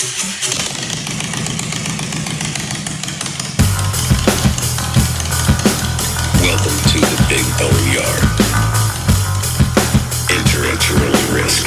Welcome to the Big BoneYard. Enter at your own risk.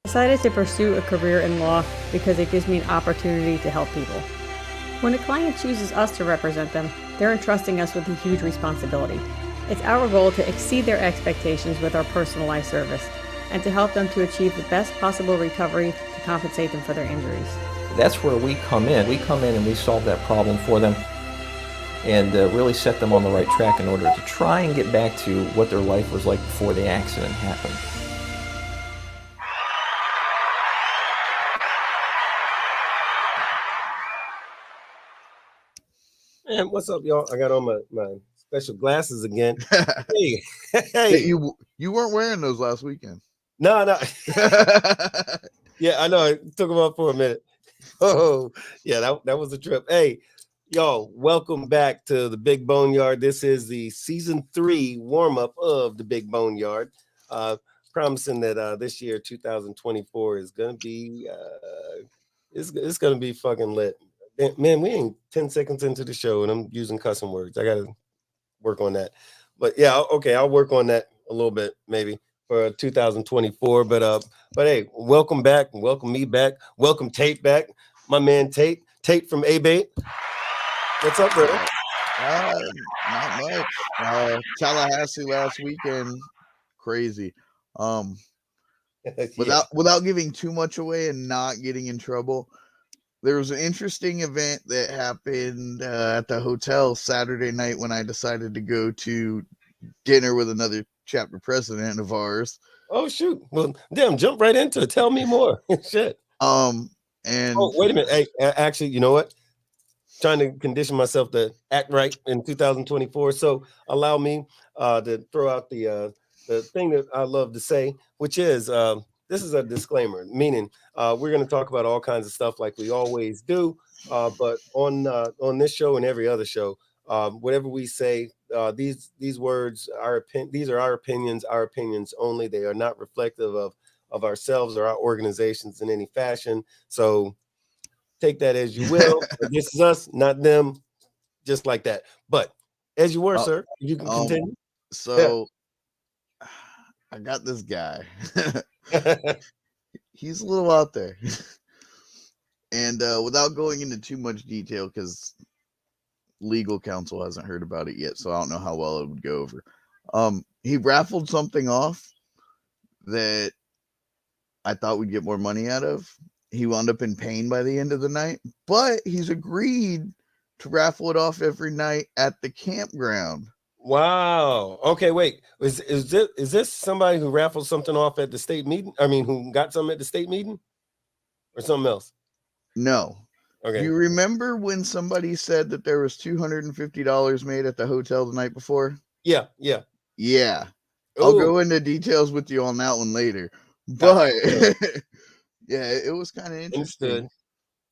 Decided to pursue a career in law because it gives me an opportunity to help people. When a client chooses us to represent them, they're entrusting us with a huge responsibility. It's our goal to exceed their expectations with our personalized service and to help them to achieve the best possible recovery to compensate them for their injuries. That's where we come in. We come in and we solve that problem for them and really set them on the right track in order to try and get back to what their life was like before the accident happened. And what's up, y'all? I got on my special glasses again. Hey, hey, you weren't wearing those last weekend. No. Yeah, I know. I took them off for a minute. Oh, yeah, that was a trip. Hey, y'all, welcome back to the Big BoneYard. This is the season 3 warm-up of the Big BoneYard. Promising that this year, 2024, is gonna be it's gonna be fucking lit. Man, we ain't 10 seconds into the show and I'm using cussing words. I gotta work on that. But yeah, okay, I'll work on that a little bit maybe for 2024. But hey, welcome back, welcome me back, welcome Tate back. My man Tate from AATE. What's up, brother? Not much. Tallahassee last weekend, crazy. Without giving too much away and not getting in trouble. There was an interesting event that happened at the hotel Saturday night when I decided to go to dinner with another chapter president of ours. Oh shoot! Well, damn, jump right into it. Tell me more. Shit. And wait a minute. Hey, actually, you know what? Trying to condition myself to act right in 2024. So allow me to throw out the thing that I love to say, which is this is a disclaimer, meaning we're going to talk about all kinds of stuff like we always do. But on this show and every other show, whatever we say, these words, these are our opinions only. They are not reflective of ourselves or our organizations in any fashion. So take that as you will. This is us, not them, just like that. But as you were, sir, you can continue. So I got this guy. He's a little out there. And without going into too much detail, because legal counsel hasn't heard about it yet, so I don't know how well it would go over. He raffled something off that I thought we'd get more money out of. He wound up in pain by the end of the night, but he's agreed to raffle it off every night at the campground. Wow. Okay, wait. Is this somebody who raffled something off at the state meeting? I mean, who got something at the state meeting or something else? No. Do Okay. you remember when somebody said that there was $250 made at the hotel the night before? Yeah. Yeah. Yeah. I'll Oh, go into details with you on that one later. gotcha. But Yeah. yeah, it was kind of Understood.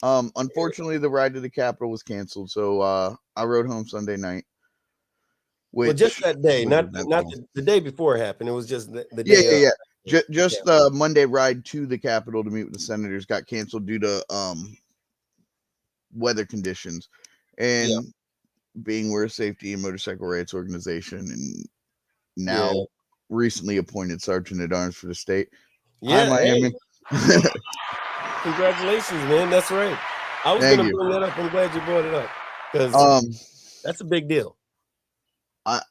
interesting. Unfortunately the ride to the Capitol was canceled, so I rode home Sunday night, Well, just which that day, was not eventful. the day before it happened. It was just the Yeah, day yeah, of. yeah. Yeah. Just the Monday ride to the Capitol to meet with the senators got canceled due to weather conditions. Yeah. And being we're a safety and motorcycle rights organization and Yeah. now recently appointed sergeant at arms for the state. Hi, Yeah. Hey, Miami. congratulations, man. That's right. I was Thank gonna you. bring that up. I'm glad you brought it up because Um, that's a big deal.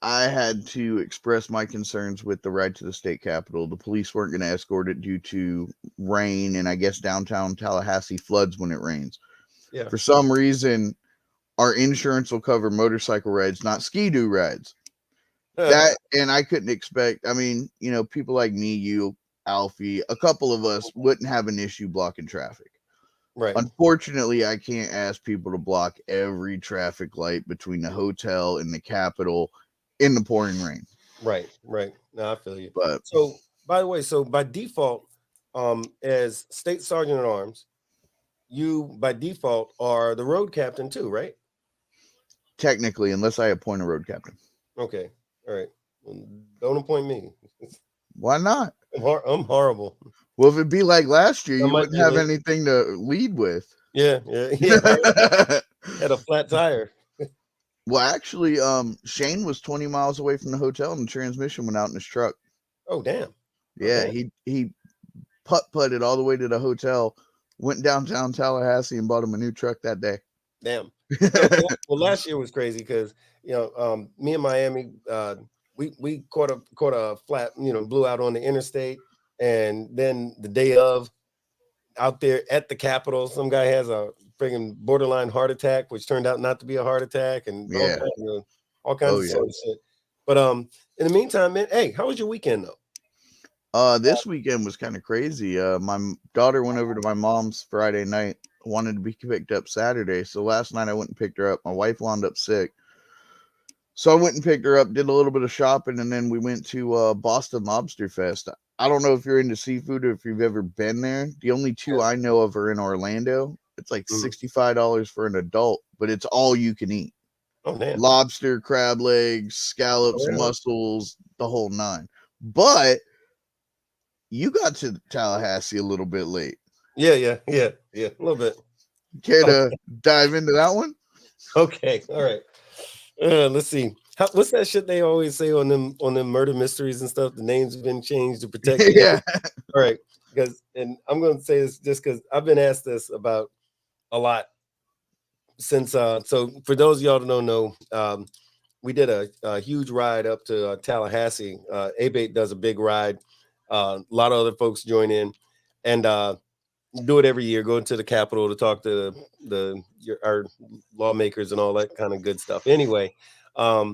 I had to express my concerns with the ride to the state capitol. The police weren't going to escort it due to rain, and I guess downtown Tallahassee floods when it rains. Yeah. For some reason, our insurance will cover motorcycle rides, not ski-doo rides. That, and I couldn't expect. I mean, you know, people like me, you, Alfie, a couple of us wouldn't have an issue blocking traffic. Right. Unfortunately, I can't ask people to block every traffic light between the hotel and the Capitol in the pouring rain. Right. Right. No, I feel you. But So, by the way, so by default, as state sergeant at arms, you by default are the road captain too, right? technically, unless I appoint a road captain. Okay. All right. Well, don't appoint me. Why not? I'm horrible. Well, if it'd be like last year, I you might wouldn't be have late. anything to lead with. Yeah. Yeah. Yeah. Right. Had a flat tire. Well, actually, Shane was 20 miles away from the hotel and the transmission went out in his truck. Oh, damn. Yeah, Okay. he putted all the way to the hotel, went downtown Tallahassee and bought him a new truck that day. Damn. Well, last year was crazy because me and Miami, we caught a flat, blew out on the interstate, and then the day of, out there at the Capitol, some guy has a friggin' borderline heart attack, which turned out not to be a heart attack, and Yeah. all kinds Oh, of yeah. sort of shit. But in the meantime, man, hey, how was your weekend though? This weekend was kind of crazy. My daughter went over to my mom's Friday night, wanted to be picked up Saturday. So last night I went and picked her up. My wife wound up sick. So I went and picked her up, did a little bit of shopping, and then we went to Boston Lobster Fest. I don't know if you're into seafood or if you've ever been there. The only two I know of are in Orlando. It's like $65 for an adult, but it's all you can eat. Oh, damn. Lobster, crab legs, scallops, really? mussels, the whole nine. But you got to Tallahassee a little bit late. Yeah, a little bit. Care to dive into that one? Okay, all right. Let's see. What's that shit they always say on them murder mysteries and stuff? The names have been changed to protect. Yeah. All right. And I'm going to say this just because I've been asked this about a lot since. So for those of y'all that don't know, we did a huge ride up to Tallahassee. AATE does a big ride. A lot of other folks join in, and do it every year. Go into the Capitol to talk to our lawmakers and all that kind of good stuff. Anyway, I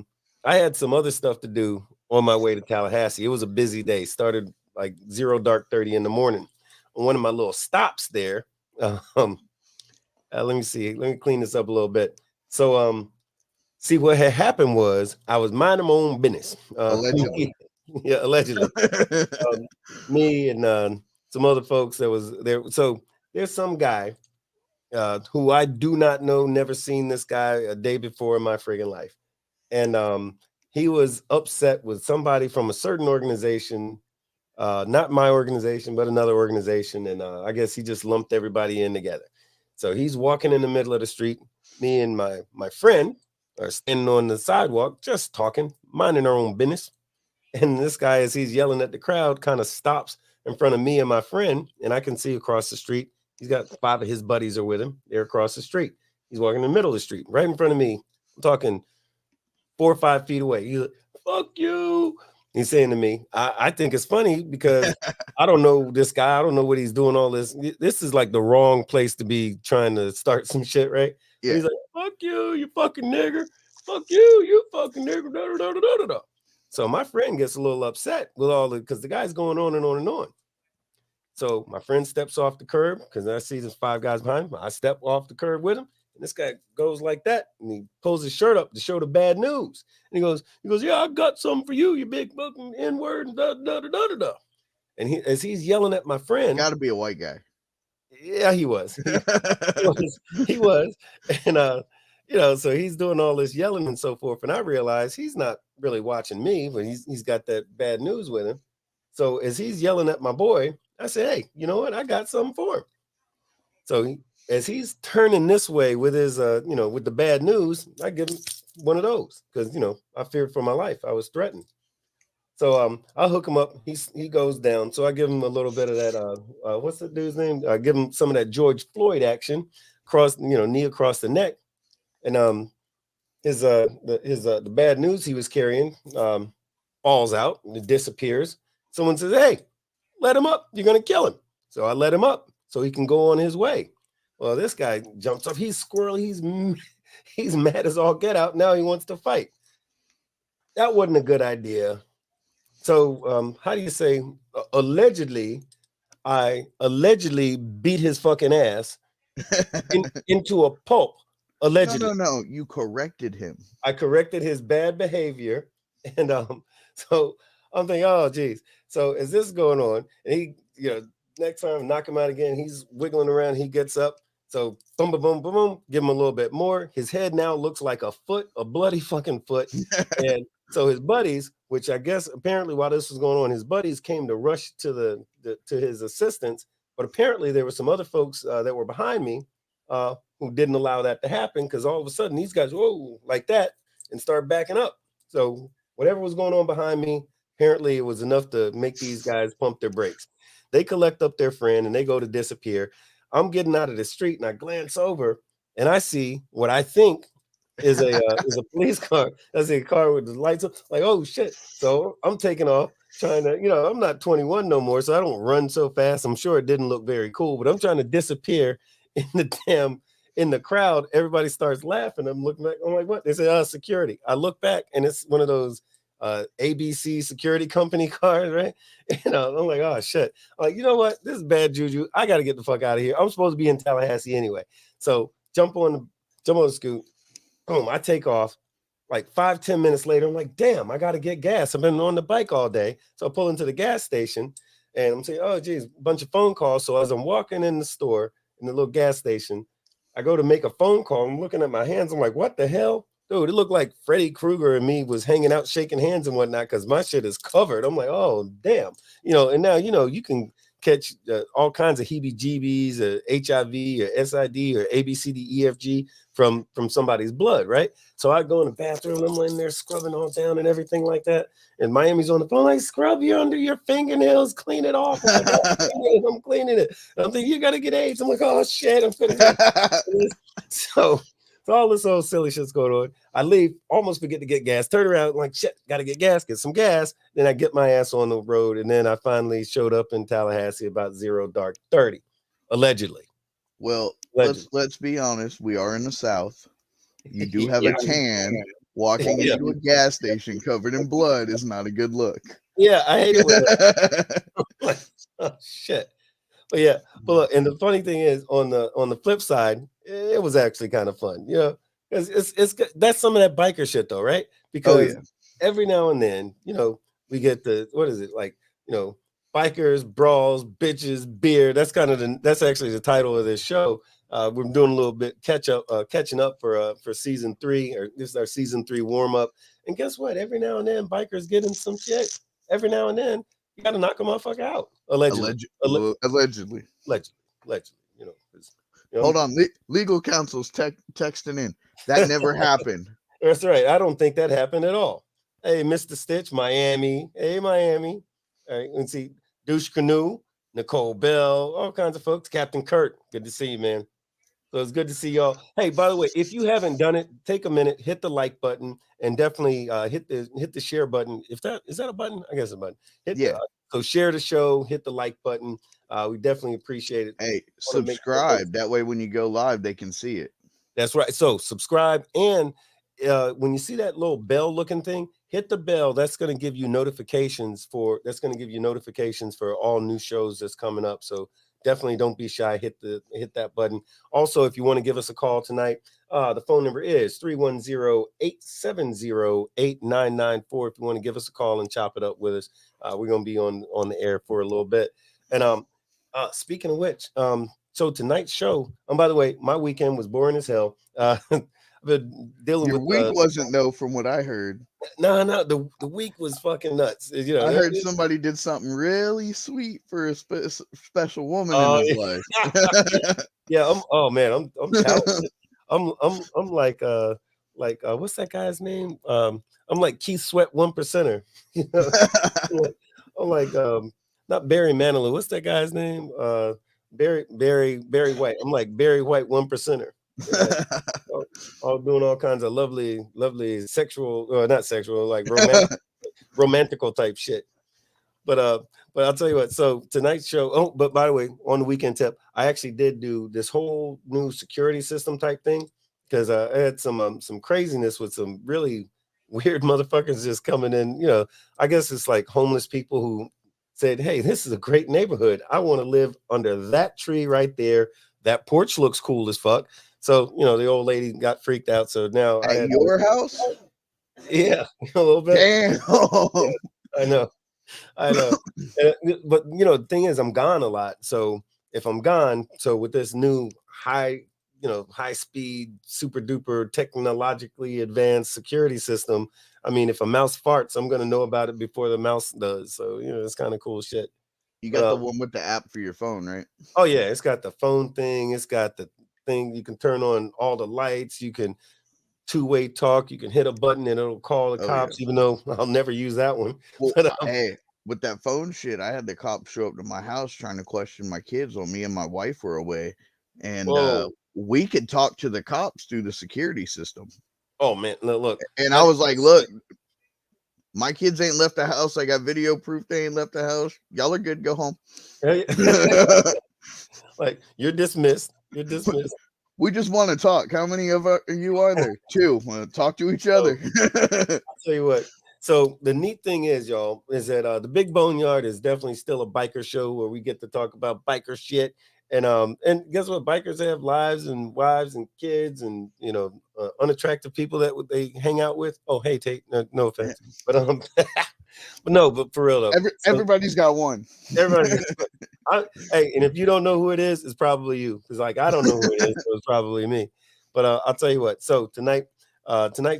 had some other stuff to do on my way to Tallahassee. It was a busy day. Started like 0:30 in the morning. On one of my little stops there. Let me see. Let me clean this up a little bit. So, see what had happened was I was minding my own business. Allegedly. Yeah, allegedly. Me and some other folks that was there. So there's some guy who I do not know, never seen this guy a day before in my friggin' life. And he was upset with somebody from a certain organization, not my organization, but another organization. And I guess he just lumped everybody in together. So he's walking in the middle of the street. Me and my friend are standing on the sidewalk, just talking, minding our own business. And this guy, as he's yelling at the crowd, kind of stops in front of me and my friend, and I can see across the street. He's got 5 of his buddies are with him. They're across the street. He's walking in the middle of the street, right in front of me. I'm talking 4 or 5 feet away. He's like, "Fuck you." He's saying to me, I think it's funny because I don't know this guy. I don't know what he's doing all this. This is like the wrong place to be trying to start some shit, right? Yeah. He's like, "Fuck you, you fucking nigger. Fuck you, you fucking nigger." Da, da, da, da, da, da. So my friend gets a little upset with all the because the guy's going on and on and on. So my friend steps off the curb because I see there's 5 guys behind him. I step off the curb with him, and this guy goes like that, and he pulls his shirt up to show the bad news. And he goes, yeah, I got something for you, you big fucking N-word, and da da da da da da. And as he's yelling at my friend, Got to be a white guy. yeah, he was. He was. And so he's doing all this yelling and so forth. And I realize he's not really watching me, but he's got that bad news with him. So as he's yelling at my boy, I said, hey, you know what? I got something for him. So as he's turning this way with his with the bad news, I give him one of those because I feared for my life. I was threatened. So I'll hook him up. He goes down. So I give him a little bit of that. What's the dude's name? I give him some of that George Floyd action, knee across the neck, and the bad news he was carrying falls out and it disappears. Someone says, "Hey, let him up. You're gonna kill him." So I let him up so he can go on his way. Well, this guy jumps up. He's squirrely. He's mad as all get out. Now he wants to fight. That wasn't a good idea. So how do you say allegedly? I allegedly beat his fucking ass into a pulp. Allegedly. No. You corrected him. I corrected his bad behavior, and so I'm thinking, oh geez. So as this is going on, and he, next time knock him out again. He's wiggling around. He gets up. So boom, boom, boom, boom, boom. Give him a little bit more. His head now looks like a foot, a bloody fucking foot, and so his buddies, which I guess apparently while this was going on, his buddies came to rush to to his assistance. But apparently there were some other folks that were behind me who didn't allow that to happen because all of a sudden these guys, whoa, like that, and start backing up. So whatever was going on behind me, apparently it was enough to make these guys pump their brakes. They collect up their friend and they go to disappear. I'm getting out of the street and I glance over and I see what I think is a police car. That's a car with the lights up. Like, oh shit. So I'm taking off, trying to, I'm not 21 no more, so I don't run so fast. I'm sure it didn't look very cool, but I'm trying to disappear in the crowd. Everybody starts laughing. I'm looking back. I'm like, what? They say, security. I look back and it's one of those ABC security company cars, right? I'm like, oh shit. I'm like, you know what? This is bad juju. I got to get the fuck out of here. I'm supposed to be in Tallahassee anyway. So jump on the scoot. Boom, I take off. Like 5-10 minutes later, I'm like, damn, I got to get gas. I've been on the bike all day. So I pull into the gas station and I'm saying, oh, geez, a bunch of phone calls. So as I'm walking in the store, in the little gas station, I go to make a phone call. I'm looking at my hands. I'm like, what the hell? Dude, it looked like Freddy Krueger and me was hanging out, shaking hands and whatnot because my shit is covered. I'm like, oh, damn. And now, you can catch all kinds of heebie-jeebies or HIV or SID or ABCDEFG from somebody's blood, right? So I go in the bathroom, I'm in there scrubbing all down and everything like that. And Miami's on the phone, like, scrub you under your fingernails, clean it off. I'm, like, I'm cleaning it. And I'm thinking, you got to get AIDS. I'm like, oh, shit, I'm finna get So all this old silly shit's going on. I leave, almost forget to get gas. Turn around, like, shit, got to get some gas. Then I get my ass on the road. And then I finally showed up in Tallahassee about 0:30, allegedly. Well, let's be honest. We are in the South. You do have a tan. Walking into a gas station covered in blood is not a good look. Yeah, I hate it. Like, oh, shit. But yeah, but look, and the funny thing is, on the flip side, it was actually kind of fun. Because it's that's some of that biker shit though, right? Because every now and then, we get what is it like? Bikers, brawls, bitches, beer. That's that's actually the title of this show. We're doing a little bit catching up for season 3, or this is our season 3 warm up. And guess what? Every now and then, bikers get in some shit. Every now and then, you got to knock a motherfucker out. Allegedly. Hold on, legal counsel's texting in. That never happened. That's right. I don't think that happened at all. Hey, Mr. Stitch, Miami. Hey, Miami. All right, let's see. Douche Canoe, Nicole Bell, all kinds of folks. Captain Kurt, good to see you, man. So it's good to see y'all. Hey, by the way, if you haven't done it, take a minute, hit the like button, and definitely hit the share button. Is that a button? I guess a button. So share the show, hit the like button. We definitely appreciate it. Hey, subscribe. That way when you go live, they can see it. That's right. So subscribe, and when you see that little bell looking thing, hit the bell. That's going to give you notifications for all new shows that's coming up. So definitely don't be shy. Hit that button. Also, if you want to give us a call tonight, the phone number is 310-870-8994. If you want to give us a call and chop it up with us, we're going to be on the air for a little bit. And speaking of which, so tonight's show, by the way, my weekend was boring as hell. I've been dealing Your with week wasn't though, from what I heard. no, the week was fucking nuts. You know, I heard somebody did something really sweet for a special woman in his life. Yeah, I'm talented. I'm like what's that guy's name? I'm like Keith Sweat 1%er. You know? I'm like not Barry Manilow. What's that guy's name? Barry White. I'm like Barry White 1%er. All doing all kinds of lovely sexual, not sexual, like romantical type shit. But I'll tell you what. So tonight's show. Oh, but by the way, on the weekend tip, I actually did do this whole new security system type thing because I had some craziness with some really weird motherfuckers just coming in. You know, I guess it's like homeless people who said, "Hey, this is a great neighborhood. I want to live under that tree right there. That porch looks cool as fuck." So, you know, the old lady got freaked out. So now at your house? Yeah, a little bit. Damn. Yeah, I know. But, you know, the thing is, I'm gone a lot. So if I'm gone, so with this new high speed, super duper technologically advanced security system, I mean, if a mouse farts, I'm going to know about it before the mouse does. So, you know, it's kind of cool shit. You got the one with the app for your phone, right? Oh, yeah. It's got the phone thing. It's got the thing you can turn on all the lights. You can two-way talk. You can hit a button and it'll call the cops, even though I'll never use that one. Well, But, hey, with that phone shit, I had the cops show up to my house trying to question my kids while me and my wife were away, and we could talk to the cops through the security system. Oh man, look. And I was like, look, my kids ain't left the house. I got video proof they ain't left the house. Y'all are good. Go home. Like, you're dismissed. You're dismissed. We just want to talk. How many of you are there? 2. Want to talk to each other. I'll tell you what. So the neat thing is, y'all, is that the Big BoneYard is definitely still a biker show where we get to talk about biker shit. And guess what? Bikers have lives and wives and kids and, you know, unattractive people that they hang out with. Oh, hey, Tate, no offense, but but for real though, everybody's got one. Everybody. Hey, and if you don't know who it is, it's probably you, because like I don't know who it is, so it's probably me. But I'll tell you what. So tonight's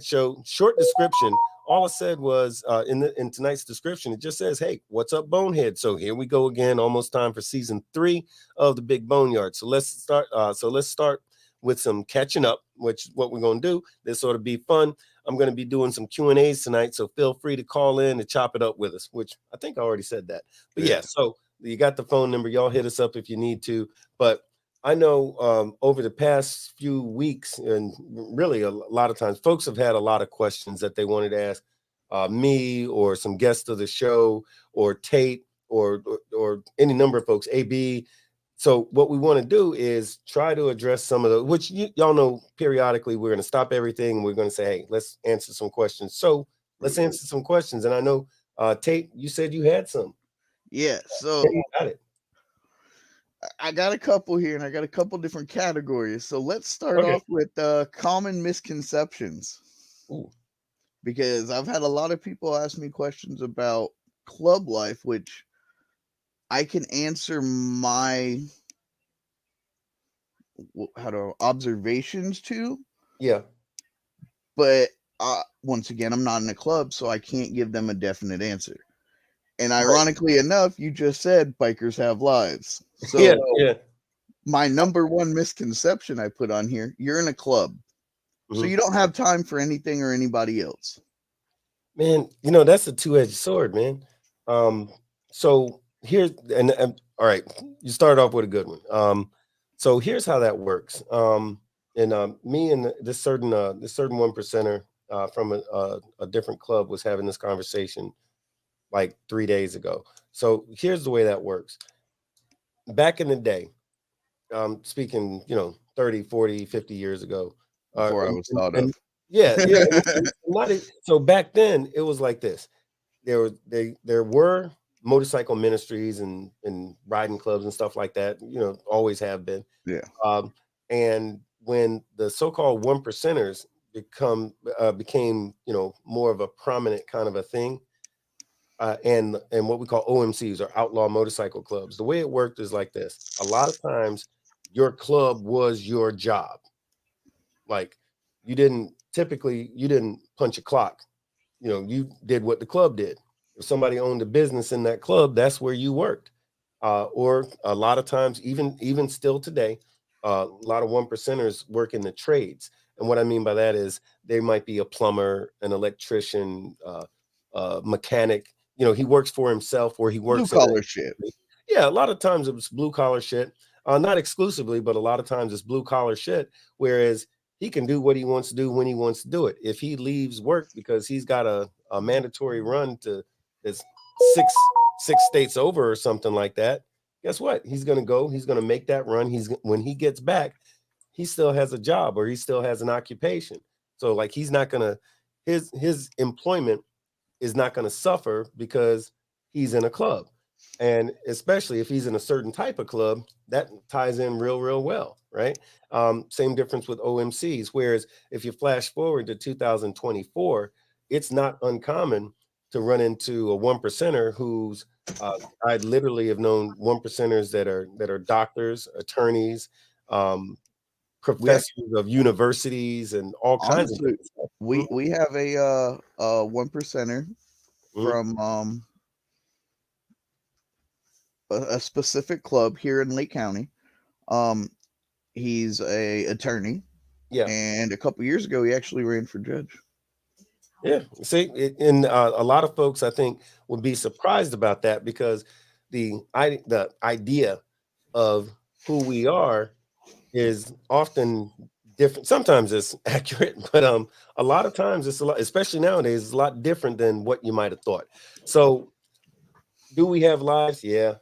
show, short description. All I said was in tonight's description, it just says, "Hey, what's up, Bonehead?" So here we go again. Almost time for season 3 of the Big BoneYard. So let's start with some catching up, which is what we're gonna do. This ought to be fun. I'm gonna be doing some Q&As tonight, so feel free to call in and chop it up with us. Which I think I already said that. But yeah, so you got the phone number. Y'all hit us up if you need to. But I know over the past few weeks, and really a lot of times, folks have had a lot of questions that they wanted to ask me or some guests of the show or Tate or any number of folks, AB. So what we want to do is try to address some of the, which y'all know periodically we're going to stop everything. We're going to say, hey, let's answer some questions. So let's answer some questions. And I know, Tate, you said you had some. Yeah, so you got it. I got a couple here, and I got a couple different categories. So let's start off with common misconceptions. Ooh. Because I've had a lot of people ask me questions about club life, which I can answer my observations to. Yeah. But once again, I'm not in a club, so I can't give them a definite answer. And ironically enough, you just said bikers have lives. So yeah. My number one misconception I put on here, you're in a club. So you don't have time for anything or anybody else. Man, you know, that's a two-edged sword, man. So here's, and all right, you start off with a good one. So here's how that works. Me and this certain 1%er from a different club was having this conversation like 3 days ago. So here's the way that works. Back in the day, speaking, 30, 40, 50 years ago. Before I was thought of. Yeah. So back then it was like this. There were motorcycle ministries and riding clubs and stuff like that. Always have been. Yeah. And when the so-called one percenters became more of a prominent kind of a thing, and what we call OMCs, or outlaw motorcycle clubs. The way it worked is like this. A lot of times your club was your job. Like you didn't punch a clock. You did what the club did. If somebody owned a business in that club, that's where you worked. Or a lot of times, even still today, a lot of one percenters work in the trades. And what I mean by that is they might be a plumber, an electrician, mechanic. He works for himself, or he Blue works collar shit. Yeah, a lot of times it's blue collar shit. Not exclusively, but a lot of times it's blue collar shit. Whereas he can do what he wants to do when he wants to do it. If he leaves work because he's got a mandatory run to this six states over or something like that, guess what? He's gonna go. He's gonna make that run. When he gets back, he still has a job, or he still has an occupation. So like he's not gonna his employment is not going to suffer because he's in a club. And especially if he's in a certain type of club, that ties in real well, right? Same difference with OMCs. Whereas if you flash forward to 2024, it's not uncommon to run into a one percenter who's I literally have known one percenters that are doctors, attorneys, professors of universities, and all kinds of Honestly, stuff. we have a one percenter from a specific club here in Lake County. He's a attorney. Yeah. And a couple years ago, he actually ran for judge. Yeah. See, and a lot of folks, I think, would be surprised about that, because the idea of who we are is often different. Sometimes it's accurate, but a lot of times it's a lot, especially nowadays, it's a lot different than what you might have thought. So do we have lives? Yeah.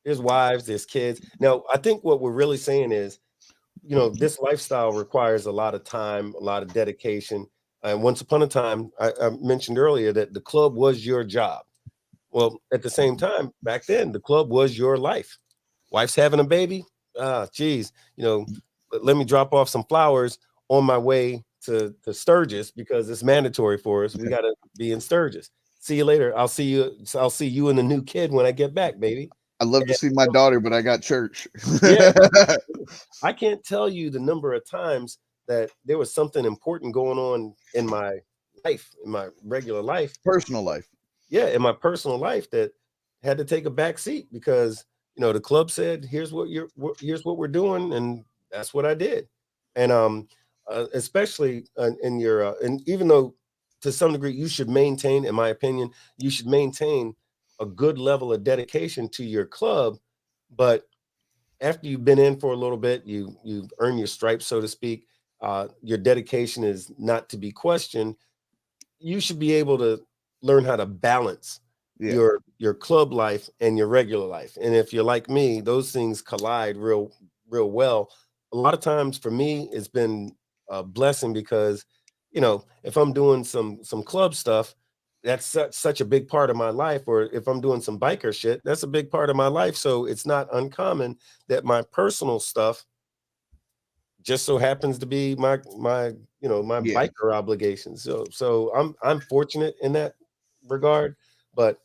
There's wives, there's kids. Now, I think what we're really saying is, this lifestyle requires a lot of time, a lot of dedication. And once upon a time, I mentioned earlier that the club was your job. Well, at the same time, back then, the club was your life. Wife's having a baby. Geez, let me drop off some flowers on my way to Sturgis, because it's mandatory for us. We got to be in Sturgis. See you later. I'll see you and the new kid when I get back, baby. I'd love to see my daughter, but I got church. Yeah. I can't tell you the number of times that there was something important going on in my life, in my regular life, personal life. Yeah, in my personal life, that had to take a back seat because the club said, here's what we're doing, and that's what I did. And especially in your and even though to some degree you should maintain, in my opinion, you should maintain a good level of dedication to your club, but after you've been in for a little bit, you've earned your stripes, so to speak. Your dedication is not to be questioned. You should be able to learn how to balance your club life and your regular life. And if you're like me, those things collide real well. A lot of times for me, it's been a blessing because, if I'm doing some club stuff, that's such a big part of my life. Or if I'm doing some biker shit, that's a big part of my life. So it's not uncommon that my personal stuff just so happens to be my biker obligations. So I'm fortunate in that regard, but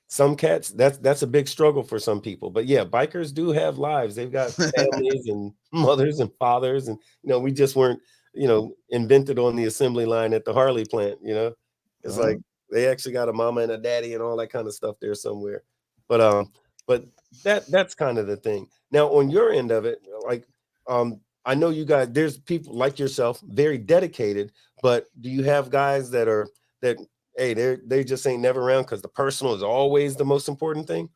some cats, that's a big struggle for some people. But yeah, bikers do have lives. They've got families and mothers and fathers, and we just weren't invented on the assembly line at the Harley plant. It's like they actually got a mama and a daddy and all that kind of stuff there somewhere. But that's kind of the thing. Now on your end of it, like I know you guys, there's people like yourself, very dedicated, but do you have guys that hey, they just ain't never around because the personal is always the most important thing?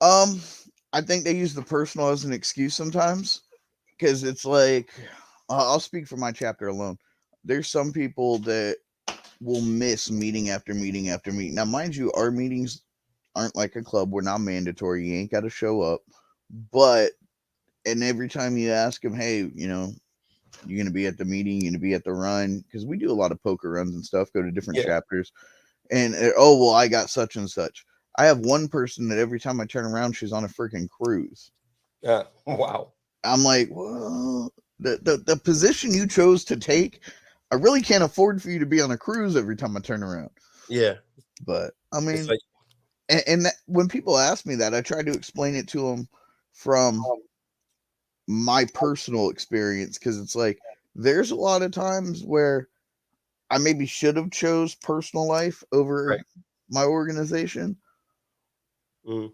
I think they use the personal as an excuse sometimes, because it's like, I'll speak for my chapter alone. There's some people that will miss meeting after meeting after meeting. Now, mind you, our meetings aren't like a club. We're not mandatory. You ain't got to show up. And every time you ask them, hey, You gonna be at the meeting? You gonna be at the run? Because we do a lot of poker runs and stuff. Go to different chapters, and oh well, I got such and such. I have one person that every time I turn around, she's on a freaking cruise. Wow. I'm like, well, the position you chose to take, I really can't afford for you to be on a cruise every time I turn around. Yeah. But I mean, Like, and that, when people ask me that, I try to explain it to them from my personal experience, because it's like there's a lot of times where I maybe should have chose personal life over my organization.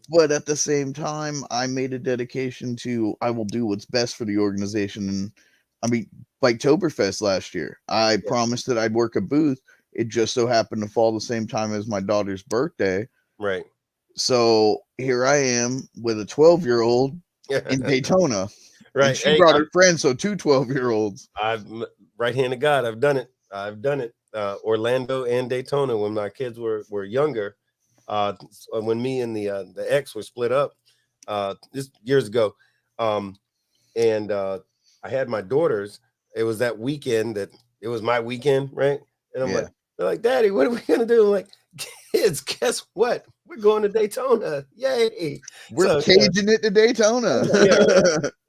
But at the same time, I made a dedication to I will do what's best for the organization. And I mean, like Toberfest last year, I promised that I'd work a booth. It just so happened to fall the same time as my daughter's birthday. Right. So here I am with a 12-year-old in Daytona. Right. And she brought her friends, so two 12-year-olds. I've right hand of God, I've done it. Orlando and Daytona when my kids were younger. When me and the ex were split up, this years ago, and I had my daughters. It was that weekend that it was my weekend, right? And I'm like, they're like, Daddy, what are we gonna do? I'm like, kids, guess what? We're going to Daytona. Yay! We're caging it to Daytona.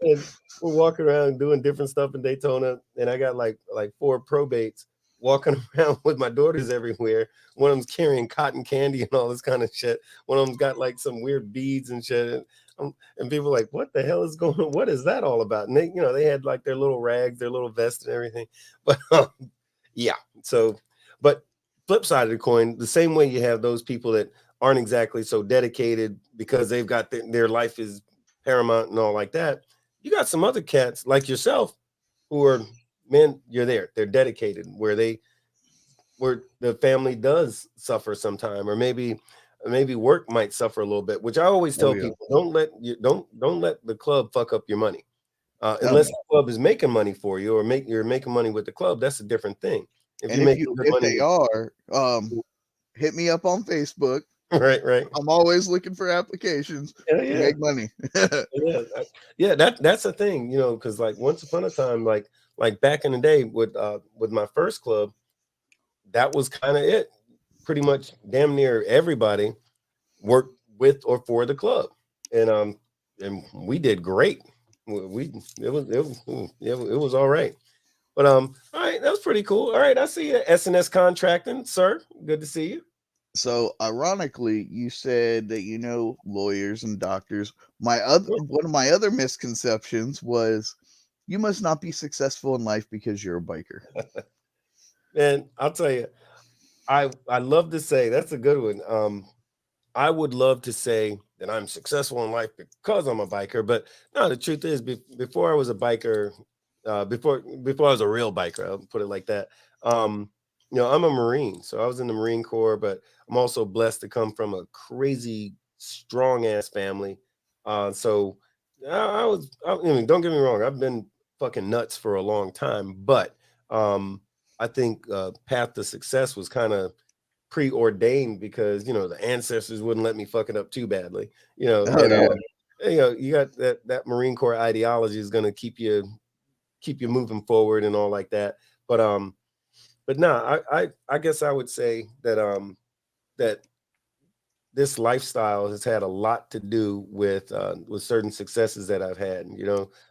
And we're walking around doing different stuff in Daytona, and I got like 4 probates walking around with my daughters everywhere. One of them's carrying cotton candy and all this kind of shit. One of them's got like some weird beads and shit. And people are like, what the hell is going on? What is that all about? And they had like their little rags, their little vest and everything. But yeah. So, but flip side of the coin, the same way you have those people that aren't exactly so dedicated because they've got their life is paramount and all like that. You got some other cats like yourself who are, man, you're there. They're dedicated where the family does suffer sometime, or maybe work might suffer a little bit, which I always tell people, don't let the club fuck up your money. Unless the club is making money for you, or you're making money with the club, that's a different thing. If they are, hit me up on Facebook. Right. I'm always looking for applications to make money. That's the thing, because like once upon a time, like back in the day with my first club, that was kind of it. Pretty much damn near everybody worked with or for the club. And we did great. It was all right. But all right, that was pretty cool. All right, I see you at SNS Contracting, sir. Good to see you. So ironically, you said that lawyers and doctors. One of my other misconceptions was you must not be successful in life because you're a biker. And I'll tell you, I love to say that's a good one. I would love to say that I'm successful in life because I'm a biker, but no, the truth is, before I was a biker, before I was a real biker, I'll put it like that. I'm a Marine, so I was in the Marine Corps, but I'm also blessed to come from a crazy strong ass family. So I mean, don't get me wrong, I've been fucking nuts for a long time, but I think path to success was kind of preordained because the ancestors wouldn't let me fuck it up too badly. You got that Marine Corps ideology is going to keep you moving forward and all like that. But no, I guess I would say that that this lifestyle has had a lot to do with certain successes that I've had.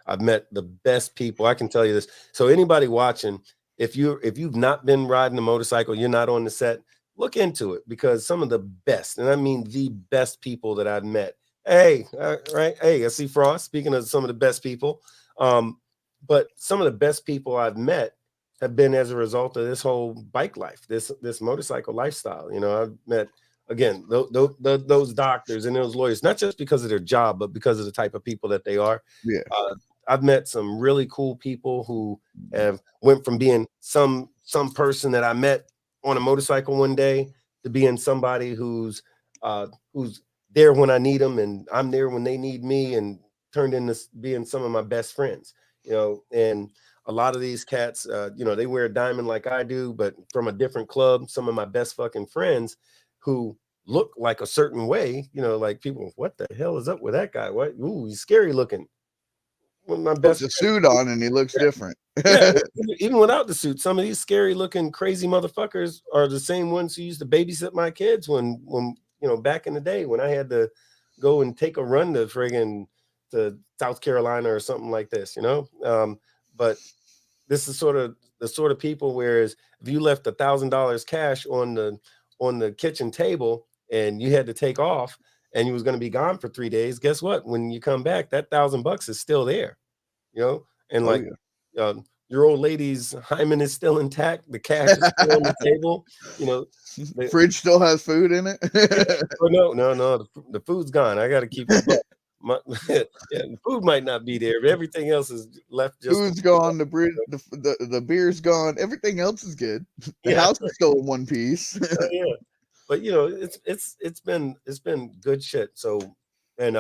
I've met the best people. I can tell you this. So anybody watching, if you've not been riding a motorcycle, you're not on the set, look into it, because some of the best, and I mean the best people that I've met. Hey, right? Hey, I see Frost. Speaking of some of the best people, but some of the best people I've met have been as a result of this whole bike life, this motorcycle lifestyle. I've met, again, those doctors and those lawyers, not just because of their job, but because of the type of people that they are. Yeah. I've met some really cool people who have went from being some person that I met on a motorcycle one day to being somebody who's there when I need them, and I'm there when they need me, and turned into being some of my best friends. And a lot of these cats, they wear a diamond like I do, but from a different club. Some of my best fucking friends who look like a certain way, like people, what the hell is up with that guy? What? Ooh, he's scary looking. one of my Puts best a friends. suit on and he looks different. Yeah, even without the suit, some of these scary looking crazy motherfuckers are the same ones who used to babysit my kids when you know, back in the day when I had to go and take a run to friggin' to South Carolina or something like this, you know. But this is sort of the sort of people, whereas if you left $1,000 cash on the kitchen table and you had to take off and you was going to be gone for 3 days, guess what? When you come back, that $1,000 is still there, you know. And Oh, like your old lady's hymen is still intact, the cash is still on the table, you know. Fridge still has food in it. Oh, no, the food's gone. I got to keep it. Yeah, the food might not be there, but everything else is left. Just Food's gone, the beer's gone, everything else is good. The house is still in one piece. yeah. But you know, it's been good shit. So and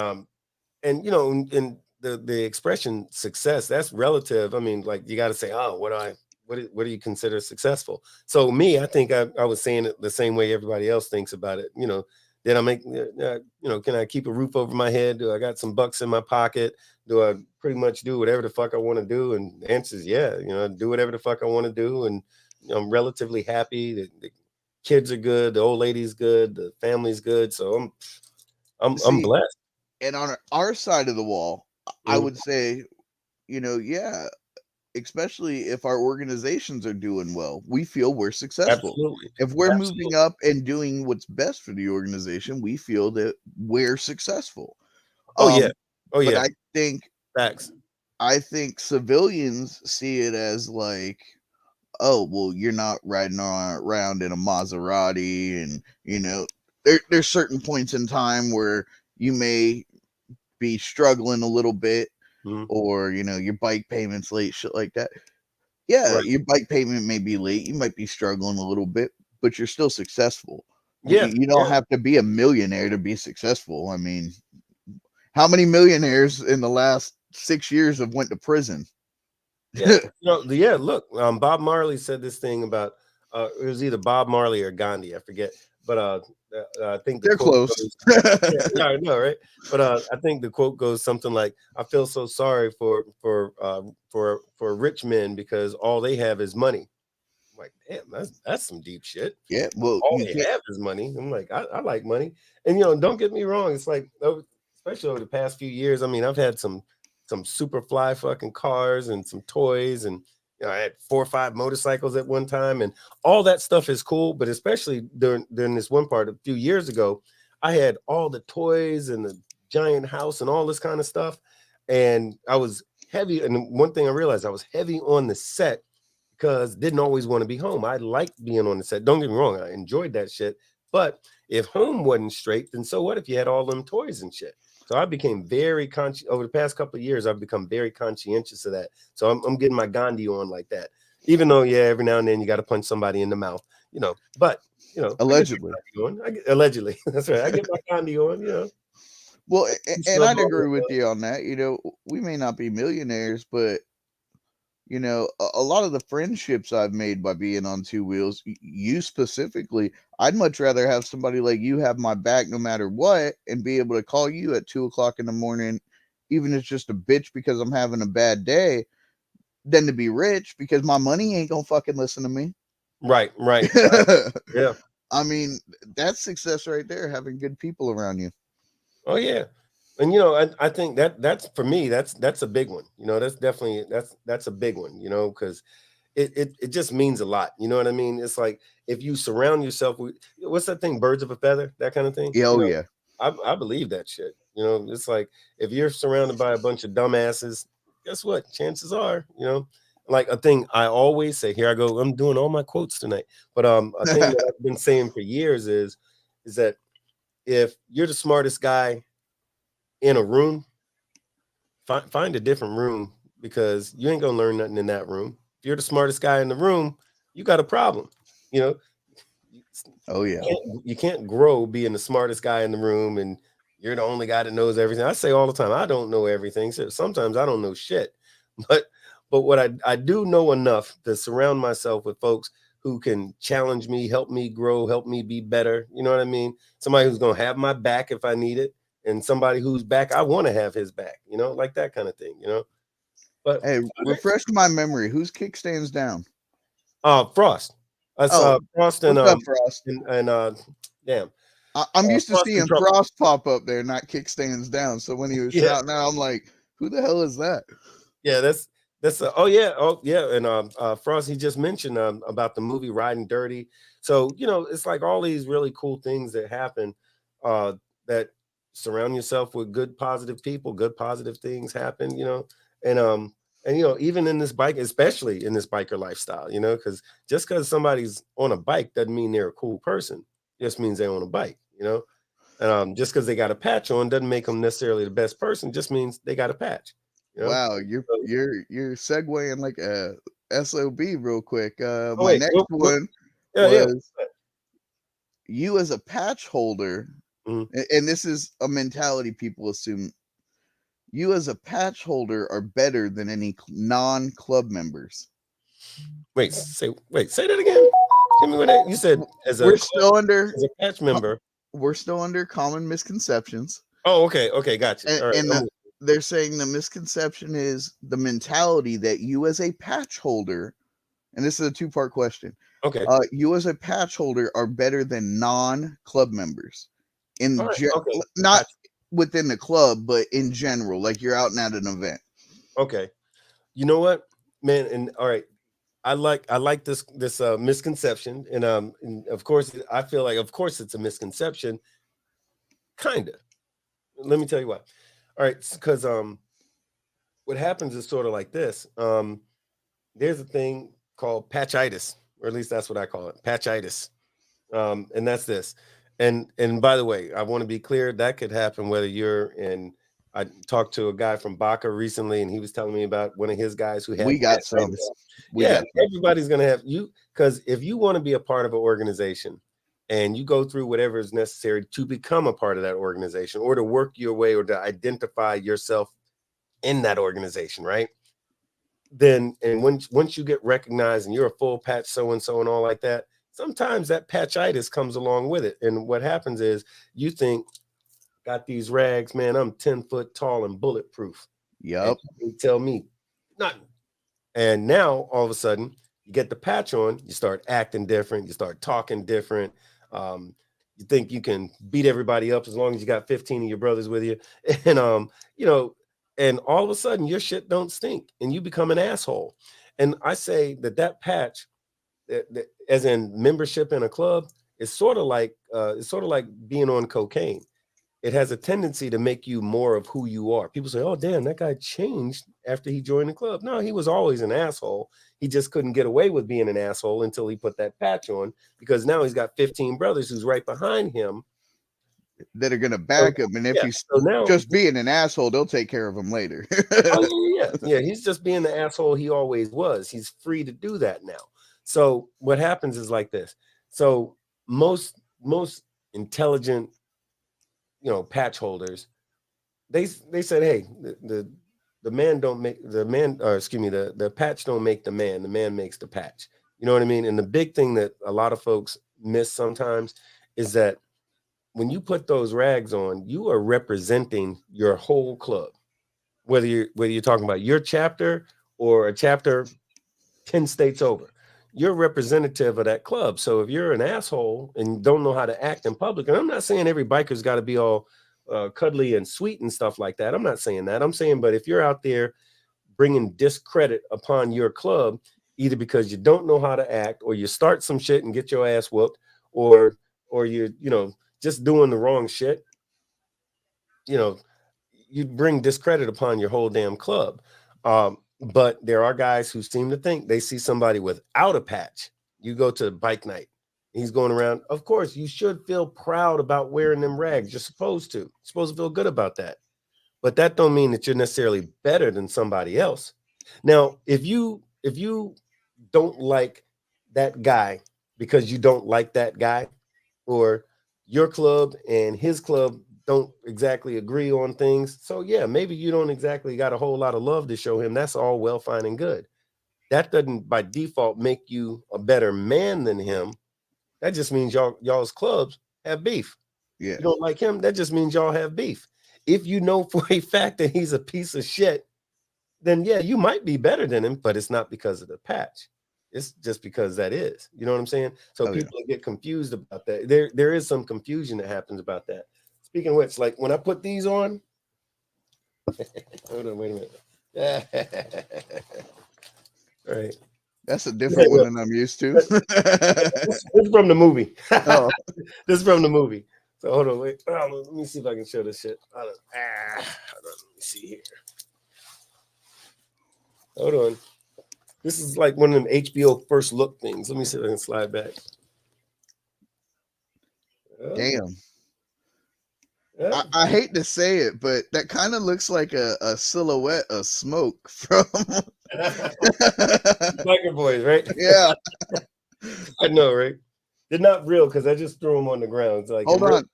you know, and the expression success, that's relative. I mean, like you got to say, oh, what do you consider successful? So me, I think I was saying it the same way everybody else thinks about it. You know, did I make, you know, can I keep a roof over my head? Do I got some bucks in my pocket? Do I pretty much do whatever the fuck I want to do? And the answer is yeah. You know, I do whatever the fuck I want to do, and you know, I'm relatively happy. The kids are good, the old lady's good, the family's good. So I'm See, blessed. and on our side of the wall, I would say, you know, yeah, especially if our organizations are doing well, we feel we're successful. Absolutely. If we're Absolutely. moving up and doing what's best for the organization, we feel that we're successful. Oh yeah. Oh But yeah. Facts. Facts. I think civilians see it as like, oh, well, you're not riding around in a Maserati, and you know, there's certain points in time where you may be struggling a little bit, Mhm. or you know, your bike payment's late, shit like that. Yeah, Right. your bike payment may be late, you might be struggling a little bit, but you're still successful. Yeah. You don't have to be a millionaire to be successful. I mean, how many millionaires in the last 6 years have went to prison? Yeah. You know, yeah, look, Bob Marley said this thing about it was either Bob Marley or Gandhi, I forget. But I think the They're quote close. goes, yeah, I know, right? But I think the quote goes something like, "I feel so sorry for rich men because all they have is money." I'm like, damn, that's some deep shit. Yeah, well, All you they can't. have is money. I'm like, I like money, and you know, don't get me wrong. It's like, especially over the past few years. I mean, I've had some super fly fucking cars and some toys, and you know, I had 4 or 5 motorcycles at one time, and all that stuff is cool. But especially during this one part a few years ago, I had all the toys and the giant house and all this kind of stuff, and I was heavy. And one thing I realized, I was heavy on the set because didn't always want to be home. I liked being on the set. Don't get me wrong, I enjoyed that shit. But if home wasn't straight, then so what if you had all them toys and shit? So I became very conscious over the past couple of years. I've become very conscientious of that. So I'm getting my Gandhi on like that. Even though, yeah, every now and then you got to punch somebody in the mouth, you know. But you know, Allegedly. allegedly, that's right. I get my Gandhi on, you know. Well, and I'd agree with you on that. You know, we may not be millionaires, but you know, a lot of the friendships I've made by being on two wheels, you specifically, I'd much rather have somebody like you have my back no matter what, and be able to call you at 2 o'clock in the morning, even if it's just a bitch because I'm having a bad day, than to be rich because my money ain't gonna fucking listen to me. Right. Yeah. I mean, that's success right there, having good people around you. Oh yeah. And you know, I think that's for me, that's a big one. You know, that's definitely that's a big one, you know, because it just means a lot. You know what I mean? It's like if you surround yourself with what's that thing, birds of a feather, that kind of thing. Yeah, You oh know, yeah. I believe that shit. You know, it's like if you're surrounded by a bunch of dumbasses, guess what? Chances are, you know, like a thing I always say, here I go, I'm doing all my quotes tonight. But a thing that I've been saying for years is that if you're the smartest guy in a room, find a different room because you ain't gonna learn nothing in that room. If you're the smartest guy in the room, you got a problem. You know, Oh yeah. you can't grow being the smartest guy in the room and you're the only guy that knows everything. I say all the time, I don't know everything. So sometimes I don't know shit. But what I do know enough to surround myself with folks who can challenge me, help me grow, help me be better. You know what I mean? Somebody who's gonna have my back if I need it, and somebody whose back I want to have his back, you know, like that kind of thing, you know. But Hey, refresh my memory. Who's kickstands down? Frost. That's Oh, Frost what's up, Frost? and damn. I'm used to Frost seeing and Trouble. Frost pop up there, not kickstands down. So when he was Yeah. shouting out, I'm like, who the hell is that? Yeah, that's oh yeah, and Frost, he just mentioned about the movie Riding Dirty. So it's like all these really cool things that happen, that surround yourself with good positive people, good positive things happen, and even in this bike, especially in this biker lifestyle, because just because somebody's on a bike doesn't mean they're a cool person. It just means they're on a bike, just because they got a patch on doesn't make them necessarily the best person, just means they got a patch. Wow, you're segueing like a SOB real quick. My wait, next one yeah. was you as a patch holder, Mhm. and this is a mentality people assume. You as a patch holder are better than any non-club members. Wait, say that again. Tell me what you said. We're still under as a patch member. we're still under common misconceptions. Oh, okay, gotcha. All right, And they're saying the misconception is the mentality that you as a patch holder, and this is a two-part question. okay. You as a patch holder are better than non-club members in All right, okay. not Gotcha. within the club, but in general, like you're out and at an event. Okay. You know what, man? And all right, I like this misconception, and of course, I feel like, of course, it's a misconception. Kinda. Let me tell you why. All right, because what happens is sort of like this. There's a thing called patchitis, or at least that's what I call it, patchitis. And that's this. And by the way, I want to be clear, that could happen whether you're in. I talked to a guy from Baca recently, and he was telling me about one of his guys who had We got some. everybody's gonna have you, because if you want to be a part of an organization and you go through whatever is necessary to become a part of that organization, or to work your way, or to identify yourself in that organization, right? Then, and once you get recognized and you're a full patch so and so and all like that, sometimes that patchitis comes along with it. And what happens is you think, got these rags, man, I'm 10 foot tall and bulletproof. Yep. You tell me nothing. And now all of a sudden you get the patch on, you start acting different, you start talking different. You think you can beat everybody up as long as you got 15 of your brothers with you. And and all of a sudden your shit don't stink and you become an asshole. And I say that patch, as in membership in a club, is sort of like being on cocaine. It has a tendency to make you more of who you are. People say, "Oh, damn, that guy changed after he joined the club." No, he was always an asshole. He just couldn't get away with being an asshole until he put that patch on, because now he's got 15 brothers who's right behind him that are gonna back him. And if he's now just being an asshole, they'll take care of him later. yeah. He's just being the asshole he always was. He's free to do that now. So what happens is like this. So most intelligent, patch holders, they said, hey, the man don't make the man, or excuse me, the patch don't make the man makes the patch. You know what I mean? And the big thing that a lot of folks miss sometimes is that when you put those rags on, you are representing your whole club, whether you're talking about your chapter or a chapter 10 states over. You're representative of that club. So if you're an asshole and don't know how to act in public, and I'm not saying every biker's got to be all cuddly and sweet and stuff like that. I'm not saying that. I'm saying, but if you're out there bringing discredit upon your club, either because you don't know how to act, or you start some shit and get your ass whooped, or you're, just doing the wrong shit, you bring discredit upon your whole damn club. But there are guys who seem to think they see somebody without a patch. You go to bike night, he's going around. Of course, you should feel proud about wearing them rags. You're supposed to feel good about that. But that don't mean that you're necessarily better than somebody else. Now, if you don't like that guy because you don't like that guy, or your club and his club don't exactly agree on things, so yeah, maybe you don't exactly got a whole lot of love to show him. That's all well, fine, and good. That doesn't by default make you a better man than him. That just means y'all's clubs have beef. Yeah. You don't like him, that just means y'all have beef. If you know for a fact that he's a piece of shit, then yeah, you might be better than him, but it's not because of the patch. It's just because that is. You know what I'm saying? So people get confused about that. There is some confusion that happens about that. Speaking of which, like when I put these on, hold on, wait a minute. All right. That's a different one than I'm used to. This is from the movie. Oh. This is from the movie. So hold on, wait. Oh, let me see if I can show this shit. Hold on. Let me see here. Hold on. This is like one of them HBO first look things. Let me see if I can slide back. Damn. I hate to say it, but that kind of looks like a silhouette of smoke from Biker Boys, right? Yeah. I know, right? They're not real because I just threw them on the ground. It's like, hold on.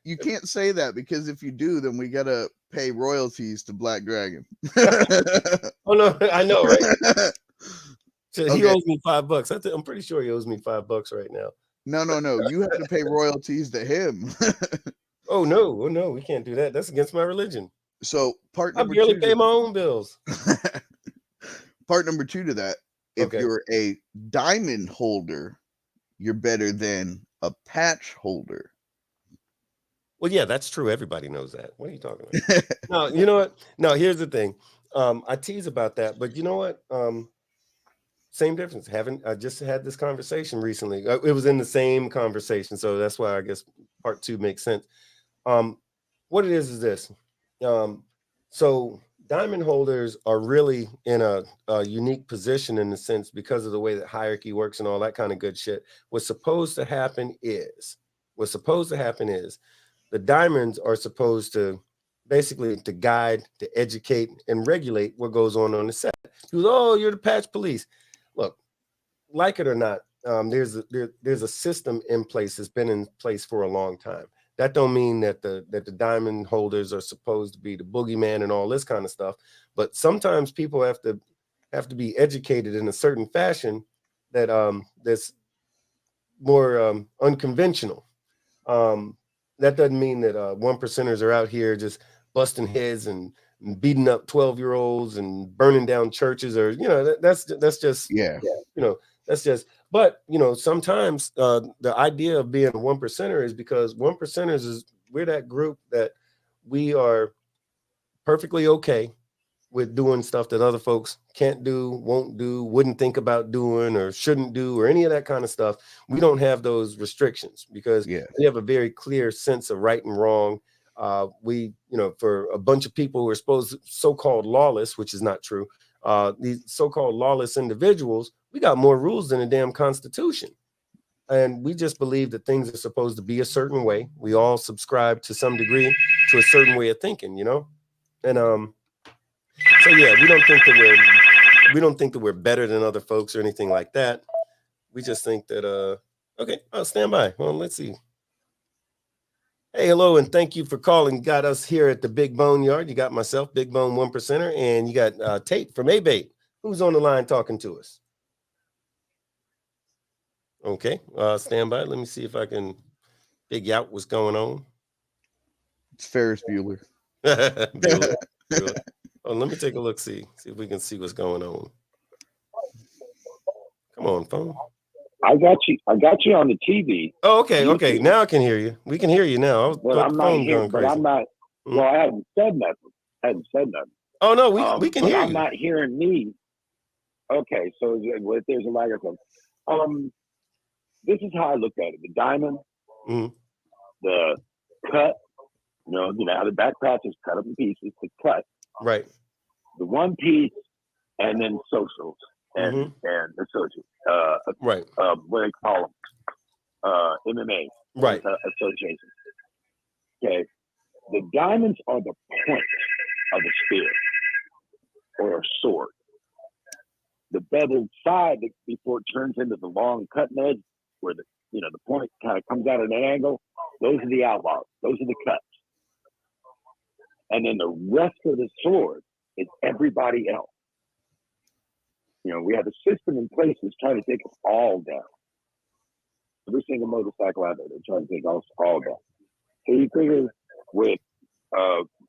You can't say that because if you do, then we gotta pay royalties to Black Dragon. Oh no, I know, right? So he Okay. owes me $5. I'm pretty sure he owes me $5 right now. No. You have to pay royalties to him. Oh no, we can't do that. That's against my religion. So part I number barely two pay my own bills. part number 2 to that, if you're a diamond holder, you're better than a patch holder. Well, yeah, that's true. Everybody knows that. What are you talking about? No, you know what? No, here's the thing. I tease about that, but you know what? Same difference. I just had this conversation recently. It was in the same conversation, so that's why I guess part 2 makes sense. What it is this. So diamond holders are really in a unique position in the sense because of the way that hierarchy works and all that kind of good shit. What's supposed to happen is the diamonds are supposed to basically to guide, to educate, and regulate what goes on the set. People, oh, you're the patch police. Look, like it or not, there's a system in place that's been in place for a long time. That don't mean that the diamond holders are supposed to be the boogeyman and all this kind of stuff. But sometimes people have to be educated in a certain fashion that that's more unconventional. That doesn't mean that 1%ers are out here just busting heads and beating up 12-year-olds and burning down churches, or that's just that's just. But sometimes the idea of being a 1%er is because 1%ers we're that group that we are perfectly okay with doing stuff that other folks can't do, won't do, wouldn't think about doing, or shouldn't do, or any of that kind of stuff. We don't have those restrictions because we have a very clear sense of right and wrong. We, for a bunch of people who are so-called lawless, which is not true, these so-called lawless individuals, we got more rules than a damn constitution. And we just believe that things are supposed to be a certain way. We all subscribe to some degree to a certain way of thinking, and so yeah, we don't think that we're better than other folks or anything like that. We just think that okay, I'll stand by. Well, let's see. Hey, hello, and thank you for calling. Got us here at the Big BoneYard. You got myself, Big Bone 1%er, and you got Tate from AATE. Who's on the line talking to us? Okay, stand by. Let me see if I can figure out what's going on. It's Ferris Bueller. Bueller. Oh, let me take a look, see if we can see what's going on. Come on, phone. I got you on the TV. Oh, okay. Now I can hear you. We can hear you now. But I'm not here. But I'm not. Well, I hadn't said nothing. Oh no, we can hear you. I'm not hearing me. Okay, so there's a microphone. This is how I look at it: the diamond, the cut. How the back patch is cut up in pieces. The cut. Right. The one piece, and then socials and associates. Right. What do they call them? MMA. Right. Associations. Okay. The diamonds are the point of a spear or a sword. The beveled side before it turns into the long cutting edge, where the point kind of comes out at an angle. Those are the outlaws. Those are the cuts. And then the rest of the sword is everybody else. We have a system in place that's trying to take us all down. Every single motorcycle out there, they're trying to take us all down. So you figure with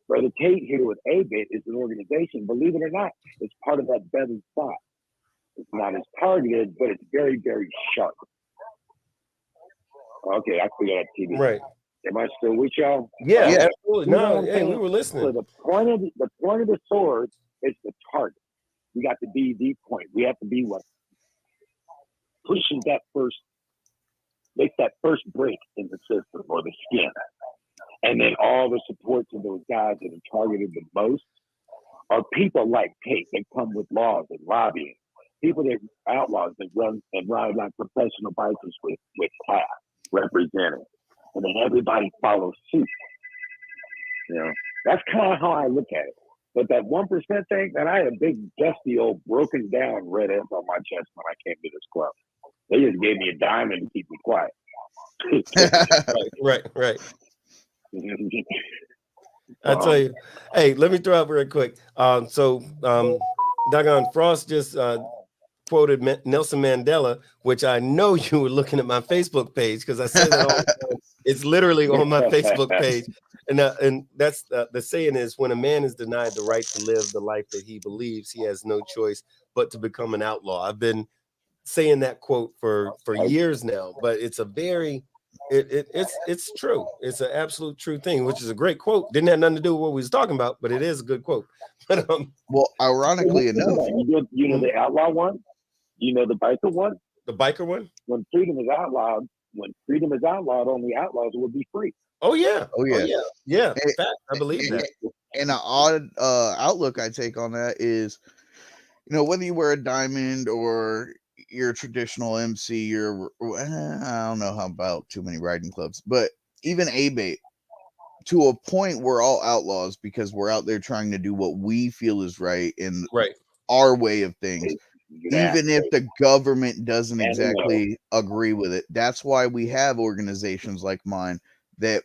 Brother Tate here with AATE is an organization, believe it or not, it's part of that bevel spot. It's not as targeted, but it's very, very sharp. Okay, I forgot TV. Right. Am I still with y'all? Yeah, Yeah. absolutely. You know what No, I'm hey, saying? we were listening. So the point of the sword is the target. We got to be the point. We have to be what pushes that first, makes that first break in the system or the skin. And then all the supports of those guys that are targeted the most are people like Tate that come with laws and lobbying. People that outlaws that run and ride like professional bikers with class represented. And then everybody follows suit. You know, that's kind of how I look at it. But that 1% thing, and I had a big, dusty, old, broken down red S on my chest when I came to this club. They just gave me a diamond to keep me quiet. Right. I tell you, hey, let me throw out real quick. Doggone Frost just quoted Nelson Mandela, which I know you were looking at my Facebook page because I say that all the time. It's literally on my Facebook page. And that's the saying is, when a man is denied the right to live the life that he believes, he has no choice but to become an outlaw. I've been saying that quote for years now, but it's a very it's true. It's an absolute true thing, which is a great quote. Didn't have nothing to do with what we was talking about, but it is a good quote. But well, ironically enough, you know the outlaw one? You know the biker one? The biker one? When freedom is outlawed, only outlaws will be free. Oh yeah. Yeah. And, Fact, I believe that. And an odd outlook I take on that is, you know, whether you wear a diamond or you're a traditional MC, I don't know how about too many riding clubs, but even AATE, to a point, we're all outlaws because we're out there trying to do what we feel is right in our way of things. Even if the government doesn't exactly agree with it. That's why we have organizations like mine that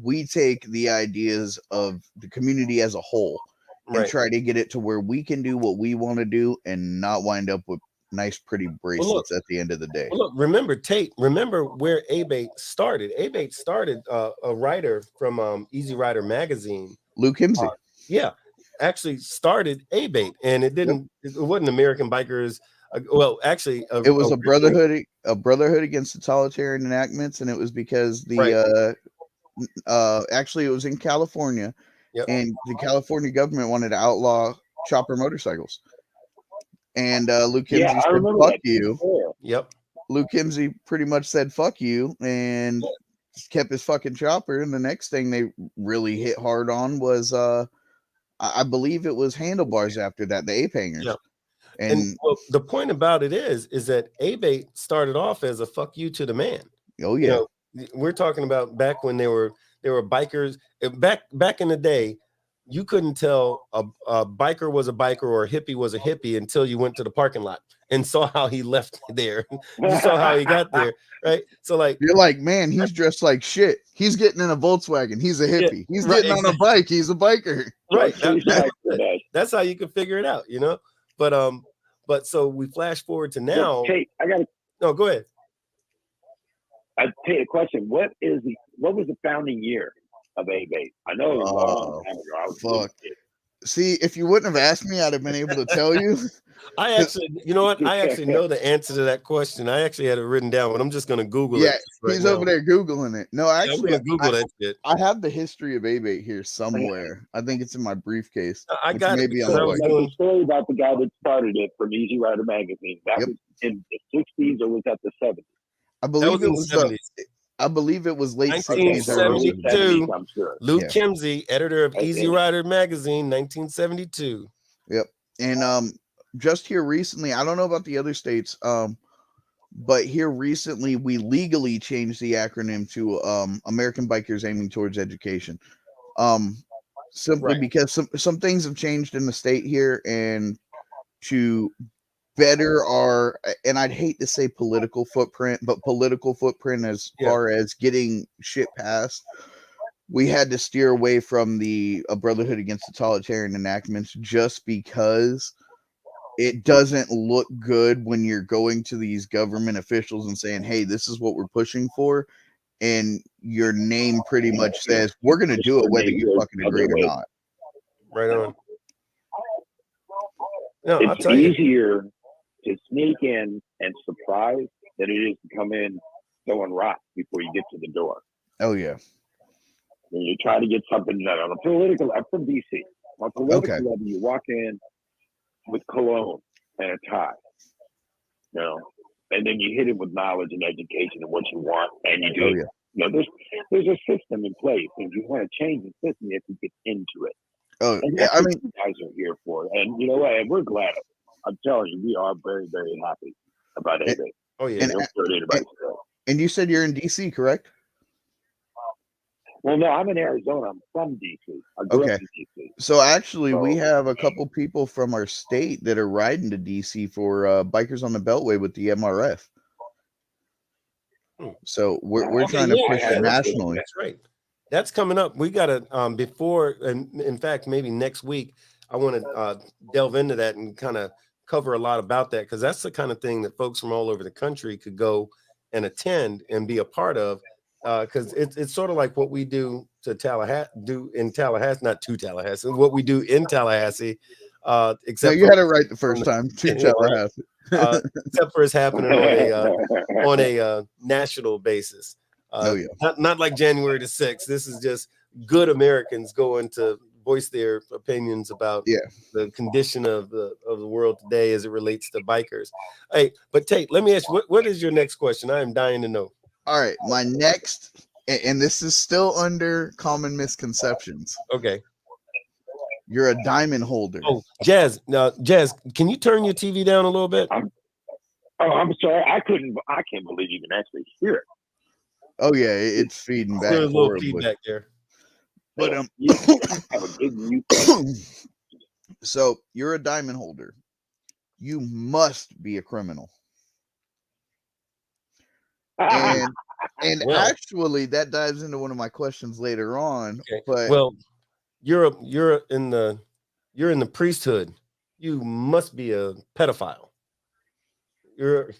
we take the ideas of the community as a whole and try to get it to where we can do what we want to do and not wind up with nice, pretty bracelets at the end of the day. Well, look, remember Tate. Remember where AATE started. AATE started a writer from Easy Rider magazine. Luke Himsey. Actually started AATE, and it didn't. It wasn't American Bikers. Well, actually, it was a brotherhood against totalitarian enactments, and it was because the actually it was in California, and the California government wanted to outlaw chopper motorcycles. And Luke Himsey said, "Fuck you." Luke Himsey pretty much said, "Fuck you," and kept his fucking chopper. And the next thing they really hit hard on was, I believe it was handlebars after that, the ape hangers. And well, the point about it is that AATE started off as a fuck you to the man. Oh yeah. You know, we're talking about back when they were bikers. Back in the day, you couldn't tell a biker was a biker or a hippie was a hippie until you went to the parking lot and saw how he left there. You saw how he got there, right? So like, you're like, man, he's dressed like shit. He's getting in a Volkswagen. He's a hippie. He's getting on a bike. He's a biker. Right. That's how you can figure it out, you know. But so we flash forward to now. Hey, No, go ahead. I tell you a question. What was the founding year of AATE? I know it was a long time ago. See, if you wouldn't have asked me, I'd have been able to tell you. I actually, you know what? I actually know the answer to that question. I actually had it written down, but I'm just going to Google it. He's over there Googling it. No, actually, I'm Google that shit. I have the history of AATE here somewhere. I think it's in my briefcase. I got it. I was doing a story about the guy that started it from Easy Rider magazine. That was in the 60s, or was that the 70s? I believe it was the 70s. I believe it was late 1972. I'm sure. Luke Himsey, editor of Easy Rider magazine, 1972. Yep. And just here recently, I don't know about the other states, but here recently we legally changed the acronym to American Bikers Aiming Towards Education. Simply because some things have changed in the state here, and to better our, and I'd hate to say political footprint, but political footprint as far as getting shit passed, we had to steer away from the Brotherhood Against Totalitarian Enactments just because it doesn't look good when you're going to these government officials and saying, hey, this is what we're pushing for. and your name pretty much says we're going to do it whether you fucking agree or not. Right on. No, I'll It's tell you. easier to sneak in and surprise than it is to come in throwing rocks before you get to the door. Oh yeah. When you try to get something done on a political, I'm from DC. On a political Okay. level, you walk in with cologne and a tie, you know, and then you hit it with knowledge and education and what you want, and you do. Oh it. yeah. You know, there's a system in place, and if you want to change the system, you have to get into it. Oh, And yeah, that's I what mean, you guys are here for. And you know what? And we're glad. I'm telling you, we are very, very happy about it. Oh yeah. and- Don't hurt anybody's feelings. and you said you're in DC, correct? Well, no, I'm in Arizona. I'm from DC. I grew Okay. up in DC. So actually, we So- have a couple people from our state that are riding to DC for Bikers on the Beltway with the MRF. So we're Okay, trying to yeah, push yeah, it nationally. That's right. That's coming up. We got to before, and in fact, maybe next week, I want to delve into that and kind of cover a lot about that, because that's the kind of thing that folks from all over the country could go and attend and be a part of, because it's sort of like what we do to Tallahassee, not to Tallahassee, what we do in Tallahassee, No, except you for, had it right the first time. To Yeah, right. Tallahassee. except for it's happening on a national basis. Oh, yeah. Not like January the 6th. This is just good Americans going to voice their opinions about Yeah. the condition of the world today as it relates to bikers. Hey, but Tate, let me ask you, what is your next question? I am dying to know. All right, my next, and this is still under common misconceptions. Okay. You're a diamond holder. Oh, Jazz, Jazz, can you turn your TV down a little bit? Oh, I'm sorry. I can't believe you can actually hear it. Oh yeah, it's feeding back There's a little horribly. feedback there. But You have a big mute. so you're a diamond holder. You must be a criminal. And Well- actually, that dives into one of my questions later on. Okay. But Well, you're in the priesthood. You must be a pedophile. You're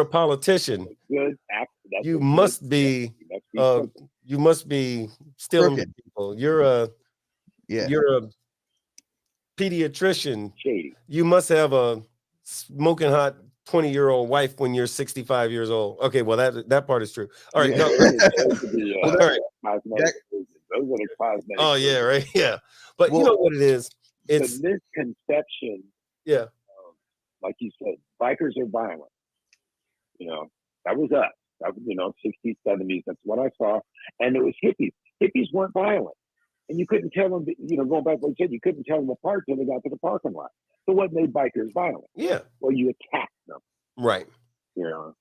a politician. Good. That's You a must good- be you must be you must be stealing Crooked. people. You're a yeah, pediatrician. shady. You must have a smoking hot 20-year-old wife when you're 65 years old. Okay, well that part is true. All right, Yeah. no, Those are the, all right. cosmetic surgeons. Those are the cosmetic. Oh yeah, surgeons. right, yeah. But you Well- know what it is? It's The misconception, yeah. like you said, bikers are violent. You know, that was us. That was, 60s, 70s. That's what I saw. And it was hippies. Hippies weren't violent. And you couldn't tell them, going back to what you said, you couldn't tell them apart until they got to the parking lot. So what made bikers violent? Yeah, Well, you attacked them, right. And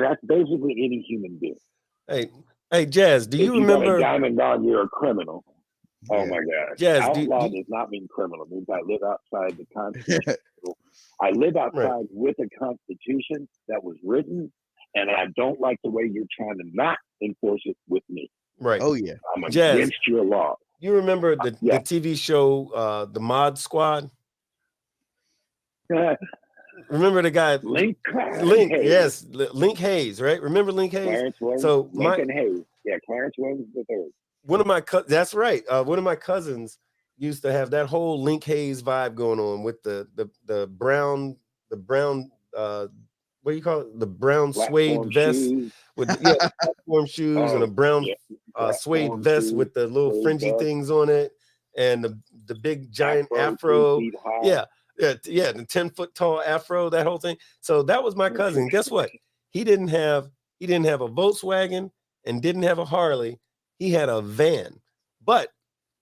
that's basically any human being. Hey, Jazz, do you If you got a remember? diamond on, you're a criminal. Oh Yeah. my gosh. Jazz, Outlaw does not mean criminal. It means I live outside the Constitution. I live outside with a Constitution that was written, and I don't like the way you're trying to not enforce it with me. Right. oh yeah, I'm Jazz. against your law. You remember the Yeah. TV show, the Mod Squad? Remember the guy Link Link? Hayes. Yes, Link Hayes, right? Remember Link Hayes? Clarence Williams. So Lincoln Hayes. Yeah, Clarence Williams III. One of my that's right. One of my cousins used to have that whole Link Hayes vibe going on with the brown what do you call it? The brown suede Platform vest shoes. with platform shoes and a brown Yeah. suede Platform vest shoes, with the little suede fringy vest. things on it and the big giant 3 afro. feet high. Yeah, the 10-foot tall afro, that whole thing. So that was my cousin. Guess what? He didn't have a Volkswagen and didn't have a Harley. He had a van. But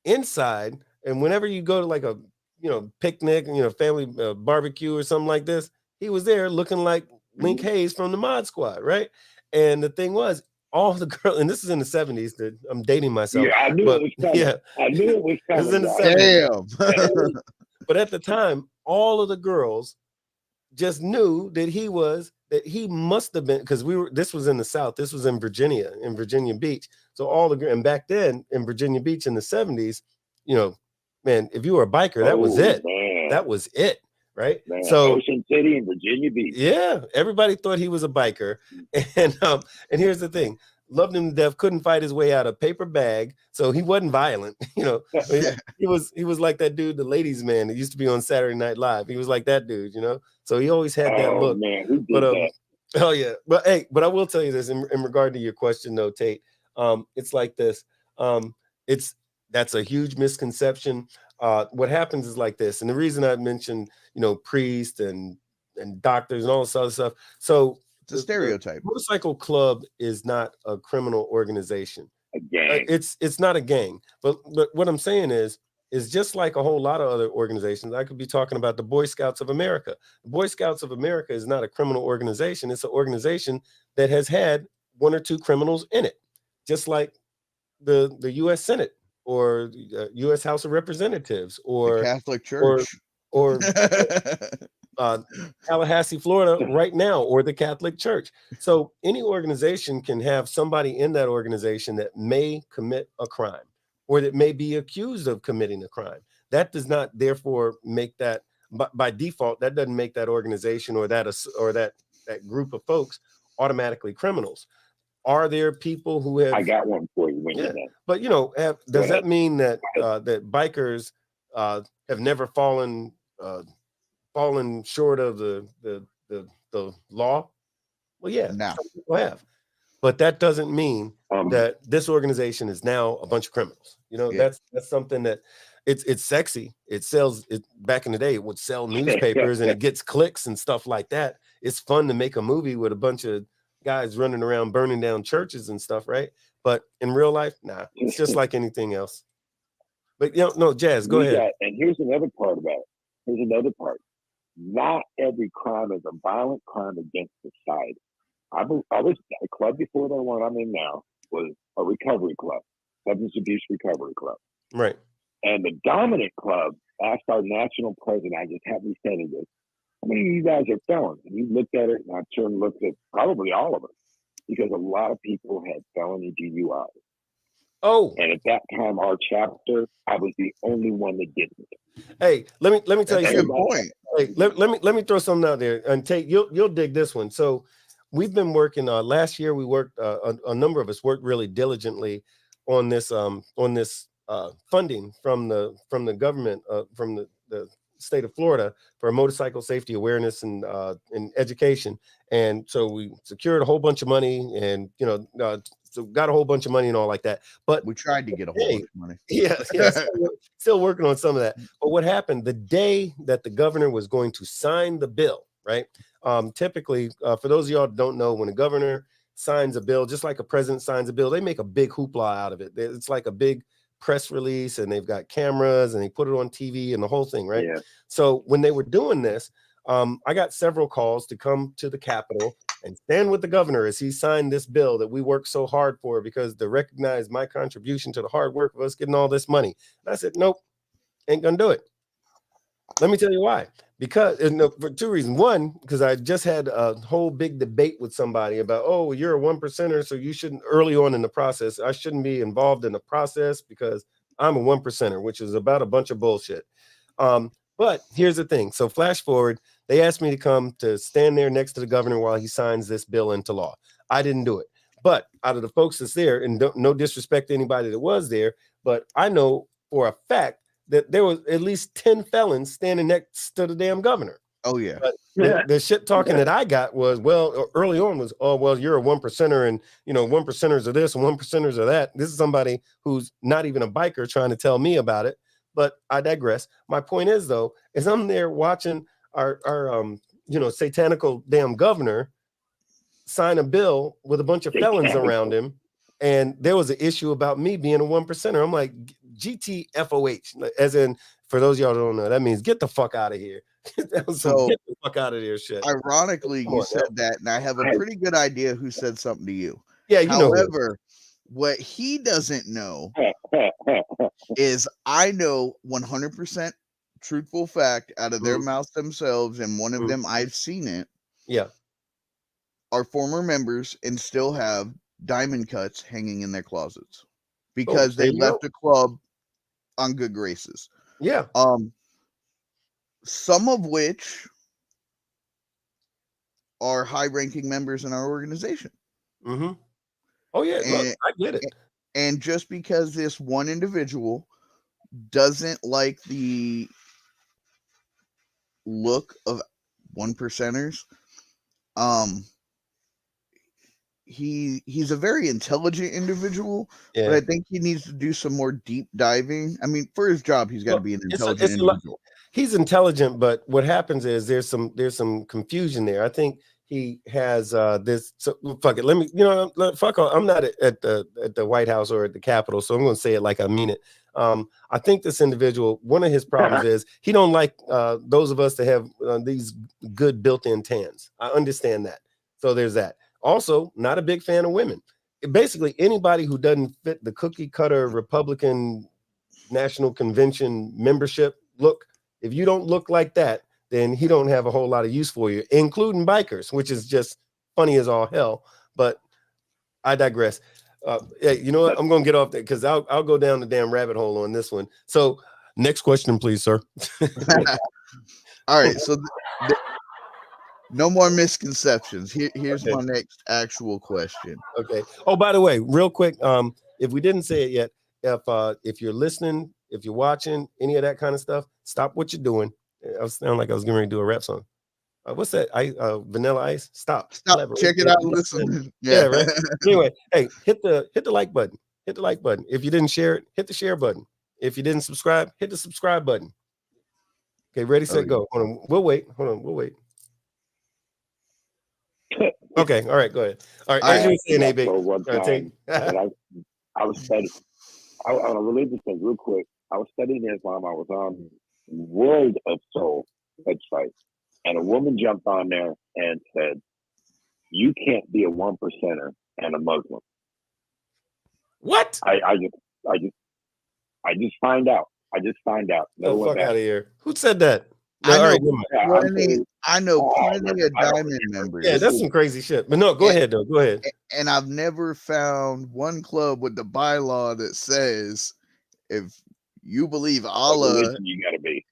inside, and whenever you go to like a picnic, family barbecue or something like this, he was there looking like Link Hayes from the Mod Squad, right? And the thing was, all the girls, and this is in the 70s. That I'm dating myself. Yeah, I knew but, it was coming. yeah, I knew it was This is in coming. the guys. 70s. damn. But at the time, all of the girls just knew that he must have been, because this was in the South, this was in Virginia Beach. So and back then in Virginia Beach in the 70s, man, if you were a biker, that was it. Man. That was it, right? Man, So Ocean City and Virginia Beach. yeah, everybody thought he was a biker, and here's the thing: loved him to death, couldn't fight his way out of paper bag, so he wasn't violent. He was like that dude, the ladies' man that used to be on Saturday Night Live. He was like that dude, So he always had that Oh look. man, who did But that? oh yeah, but I will tell you this in regard to your question though, Tate. It's like this. That's a huge misconception. What happens is like this, and the reason I mentioned, priests and doctors and all this other stuff. So It's a stereotype. The motorcycle club is not a criminal organization. A gang. It's not a gang. But what I'm saying is just like a whole lot of other organizations. I could be talking about the Boy Scouts of America. The Boy Scouts of America is not a criminal organization. It's an organization that has had one or two criminals in it, just like the U.S. Senate or U.S. House of Representatives or the Catholic Church or Tallahassee, Florida right now, or the Catholic Church. So any organization can have somebody in that organization that may commit a crime or that may be accused of committing a crime. That does not therefore make that, by default, that doesn't make that organization or that group of folks automatically criminals. Are there people who have? I got one for you. Yeah, but does that mean that that bikers have never fallen short of the law? Well, yeah, no. Some people have, but that doesn't mean that this organization is now a bunch of criminals. That's something that it's sexy. It sells. Back in the day, it would sell newspapers and it gets clicks and stuff like that. It's fun to make a movie with a bunch of guys running around burning down churches and stuff, right? But in real life, nah, it's just like anything else. But no, Jazz, go ahead. And here's another part about it. Here's another part. Not every crime is a violent crime against society. I was a club before the one I'm in now was a recovery club, substance abuse recovery club. Right. And the dominant club asked our national president, I just happened to say this, how many of you guys are felons? And he looked at it, and I turned and looked at probably all of us, because a lot of people had felony DUIs. Oh. And at that time, our chapter, I was the only one that didn't. Hey, let me tell you Good something. point. Hey, let me throw something out there, and Tate, you'll dig this one. So we've been working. Last year, we worked. A number of us worked really diligently on this funding from the government, from the state of Florida, for motorcycle safety awareness and education. And so we secured a whole bunch of money, and so got a whole bunch of money and all like that. But we tried to get a whole bunch of money. Yeah, still working on some of that. But what happened the day that the governor was going to sign the bill, right? Typically, for those of y'all that don't know, when a governor signs a bill, just like a president signs a bill, they make a big hoopla out of it. It's like a big press release, and they've got cameras, and they put it on TV and the whole thing, right? Yeah. So when they were doing this, I got several calls to come to the Capitol and stand with the governor as he signed this bill that we worked so hard for, because to recognize my contribution to the hard work of us getting all this money. And I said, nope, ain't gonna do it. Let me tell you why. Because for two reasons. One, because I just had a whole big debate with somebody about, oh, you're a 1%er, so you shouldn't, early on in the process, I shouldn't be involved in the process because I'm a 1%er, which is about a bunch of bullshit. But here's the thing. So flash forward, they asked me to come to stand there next to the governor while he signs this bill into law. I didn't do it. But out of the folks that's there, and no disrespect to anybody that was there, but I know for a fact that there was at least 10 felons standing next to the damn governor. Oh, yeah. But the shit talking that I got was, well, early on was, oh, well, you're a 1%er, and 1%ers are this and 1%ers are that. This is somebody who's not even a biker trying to tell me about it. But I digress. My point is, though, is I'm there watching our satanical damn governor sign a bill with a bunch of felons around him, and there was an issue about me being a 1%er. I'm like, GTFOH, as in, for those of y'all who don't know, that means get the fuck out of here. So get the fuck out of here, shit. Ironically, you said that, and I have a pretty good idea who said something to you. Yeah, However, what he doesn't know is I know 100% truthful fact out of their mouths themselves, and one of them, I've seen it. Yeah. Are former members and still have diamond cuts hanging in their closets because they left the club on good graces. Yeah. some of which are high-ranking members in our organization. Mm-hmm. Oh yeah, look, I get it. And just because this one individual doesn't like the look of 1%ers, he's a very intelligent individual, but I think he needs to do some more deep diving. I mean, for his job, he's got to be an intelligent individual. He's intelligent, but what happens is there's some confusion there. I think he has this. So fuck it. Let me, fuck all, I'm not at the White House or at the Capitol, so I'm going to say it like I mean it. I think this individual, one of his problems is he don't like those of us that have these good built-in tans. I understand that. So there's that. Also, not a big fan of women. Basically, anybody who doesn't fit the cookie cutter Republican National Convention membership look, if you don't look like that, then he don't have a whole lot of use for you, including bikers, which is just funny as all hell. But I digress. Hey, you know what? I'm going to get off that because I'll go down the damn rabbit hole on this one. So next question, please, sir. All right. So no more misconceptions. Here's my next actual question. Okay. Oh, by the way, real quick, if we didn't say it yet, if you're listening, if you're watching any of that kind of stuff, stop what you're doing. I was sounding like I was getting ready to do a rap song. What's that? Vanilla Ice. Stop. Clever. Check it out. Listen. Yeah. Right. Anyway, hey, hit the like button. Hit the like button. If you didn't share it, hit the share button. If you didn't subscribe, hit the subscribe button. Okay, ready, set, go. Hold on. We'll wait. We'll wait. Okay. All right. Go ahead. All right. As you were saying, AB. I was studying on a religious thing real quick. I was studying Islam. I was on World of Soul website, and a woman jumped on there and said, "You can't be a 1%er and a Muslim." What? I just find out. No, fuck out of here. Who said that? No, I know plenty of Diamond members. Yeah, that's some crazy shit. But no, go ahead though. Go ahead. And I've never found one club with the bylaw that says if you believe Allah you gotta be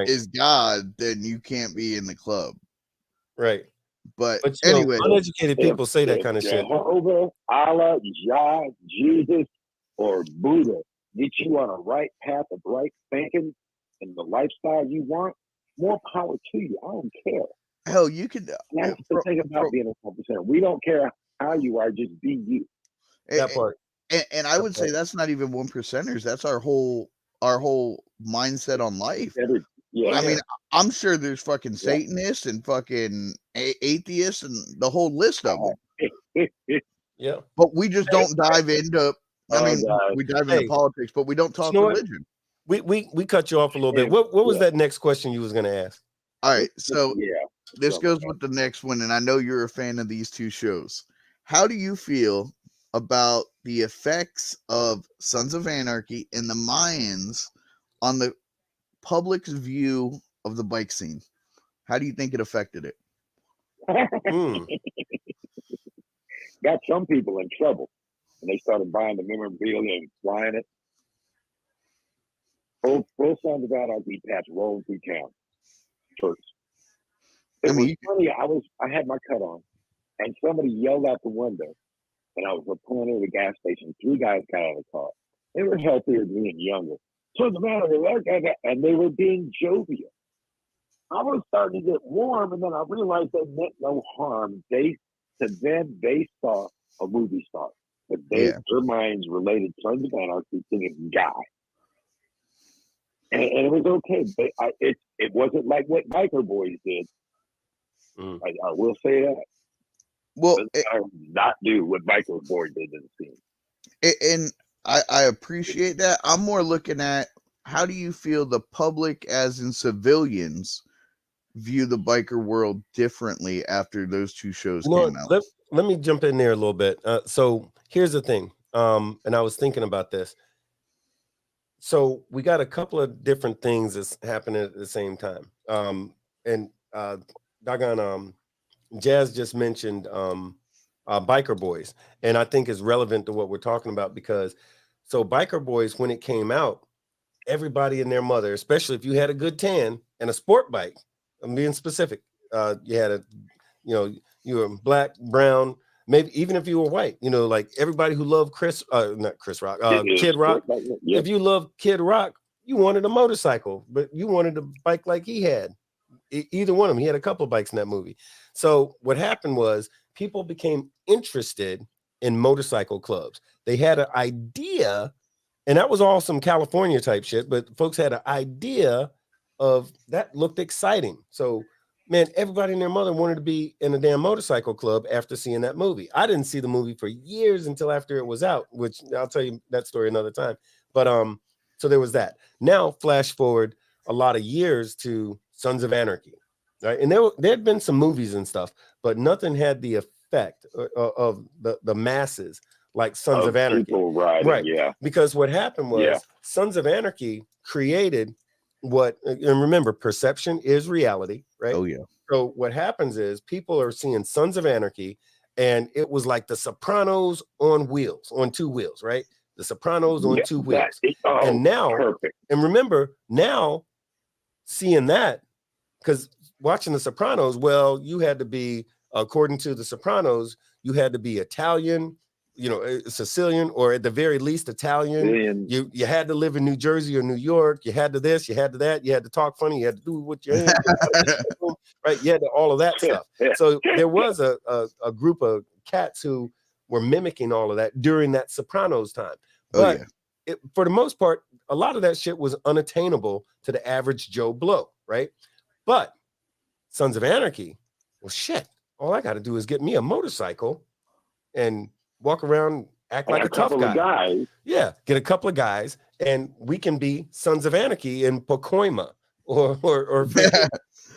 is God, then you can't be in the club. Right. But anyway, uneducated people say that kind of shit. Jehovah, Allah, Jah, Jesus, or Buddha get you on a right path of right thinking and the lifestyle you want, more power to you. I don't care. Hell, you could. That's the thing about being a 1%. We don't care how you are, just be you. That part. And I would say that's not even 1%ers. That's our whole mindset on life. I mean, I'm sure there's fucking Satanists and fucking atheists and the whole list of them. Yeah. But we just don't dive into. We dive into politics, but we don't talk religion. We cut you off a little bit. What was that next question you was going to ask? All right, so this goes with the next one, and I know you're a fan of these two shows. How do you feel about the effects of Sons of Anarchy and the Mayans on the public's view of the bike scene? How do you think it affected it? Got some people in trouble, and they started buying the memorabilia and flying it. Both Sons of Anarchy patch rolling through town first. It was funny. I had my cut on, and somebody yelled out the window, and I was pulling into the gas station. 3 guys got out of the car. They were healthier than me and younger. Sons of Anarchy, and they were being jovial. I was starting to get warm, and then I realized they meant no harm. To them, they saw a movie star, but their minds related Sons of Anarchy to this guy. And it was okay, but it wasn't like what Biker Boys did. I will say that. Well, I would not do what Biker Boys did in the scene. And I appreciate that. I'm more looking at how do you feel the public, as in civilians, view the biker world differently after those two shows came out? Let me jump in there a little bit. So here's the thing, and I was thinking about this. So we got a couple of different things that's happening at the same time. And Jazz just mentioned Biker Boys, and I think is relevant to what we're talking about because Biker Boys, when it came out, everybody and their mother, especially if you had a good tan, and a sport bike. I'm being specific. You had you were black, brown, maybe even if you were white, like everybody who loved not Chris Rock, Kid Rock. Yeah. If you loved Kid Rock, you wanted a motorcycle, but you wanted a bike like he had. Either one of them. He had a couple of bikes in that movie. So what happened was people became interested in motorcycle clubs. They had an idea, and that was all some California type shit, but folks had an idea of that looked exciting. So, man, everybody and their mother wanted to be in a damn motorcycle club after seeing that movie. I didn't see the movie for years until after it was out, which I'll tell you that story another time. But so there was that. Now, flash forward a lot of years to Sons of Anarchy, right? And there had been some movies and stuff, but nothing had the effect of the masses like Sons of Anarchy. Right. Yeah. Because what happened was Sons of Anarchy created and remember, perception is reality, right? Oh, yeah. So what happens is people are seeing Sons of Anarchy, and it was like The Sopranos on two wheels, right? The Sopranos on two wheels. And now, and remember, now seeing that, because watching The Sopranos, well, you had to be, according to The Sopranos, you had to be Italian, Sicilian, or at the very least Italian. You had to live in New Jersey or New York. You had to this, you had to that. You had to talk funny. You had to do what you had right. You had to all of that stuff. So there was a group of cats who were mimicking all of that during that Sopranos time. But for the most part, a lot of that shit was unattainable to the average Joe Blow, right? But Sons of Anarchy, well, shit, all I got to do is get me a motorcycle and walk around, act like a tough guy. Yeah, get a couple of guys, and we can be Sons of Anarchy in Pacoima or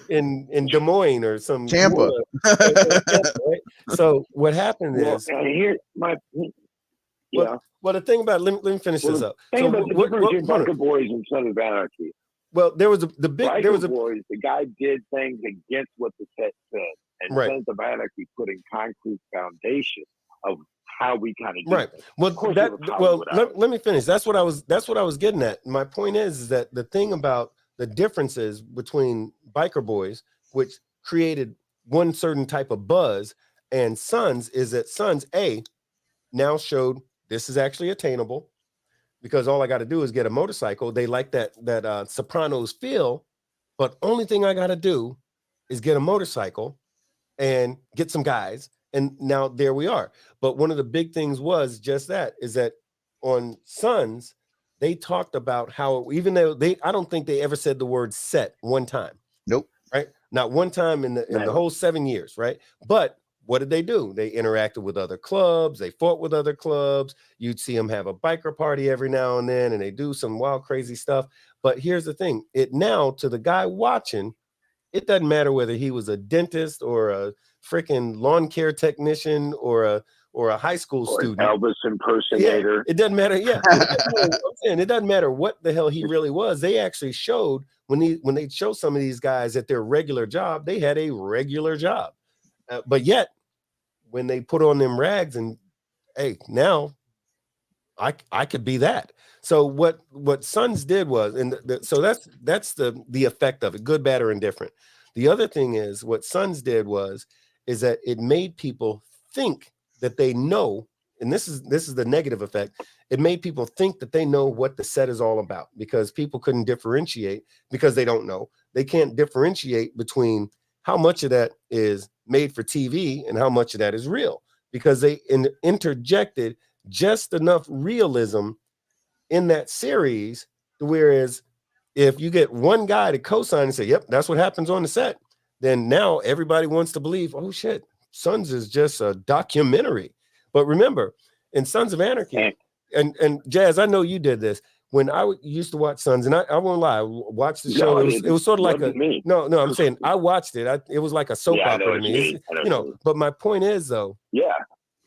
in Des Moines or some Tampa. Right? So what happened is, well, the thing about let me finish this up. Think about the difference between Biker Boys and Sons of Anarchy. Well, there was the Boys. The guy did things against what the set said, and Sons of Anarchy put in concrete foundation of how we kind of do right. Things. Well, let me finish. That's what I was getting at. My point is that the thing about the differences between Biker Boys, which created one certain type of buzz, and Sons, is that Sons now showed this is actually attainable, because all I got to do is get a motorcycle. They like that Sopranos feel, but only thing I got to do is get a motorcycle and get some guys. And now there we are. But one of the big things was just that, is that on Sons, they talked about how, even though I don't think they ever said the word set one time. Nope. Right? Not one time in the whole 7 years, right? But what did they do? They interacted with other clubs. They fought with other clubs. You'd see them have a biker party every now and then, and they do some wild, crazy stuff. But here's the thing. Now, to the guy watching, it doesn't matter whether he was a dentist or a freaking lawn care technician or a high school student. Elvis impersonator. Yeah, it doesn't matter. Yeah. It doesn't matter what the hell he really was. They actually showed when they show some of these guys at their regular job, they had a regular job. But yet, when they put on them rags and, hey, now I could be that. So what Sons did was, and so that's the effect of it, good, bad, or indifferent. The other thing is what Sons did is that it made people think that they know, and this is the negative effect. It made people think that they know what the set is all about, because people couldn't differentiate, because they don't know. They can't differentiate between how much of that is made for TV and how much of that is real, because they interjected just enough realism in that series. Whereas if you get one guy to co-sign and say, yep, that's what happens on the set, then now everybody wants to believe, oh shit, Sons is just a documentary. But remember, in Sons of Anarchy, and Jazz, I know you did this. When I used to watch Sons, and I won't lie, I watched the show. It was sort of like I'm saying I watched it. It was like a soap opera to me. But my point is though,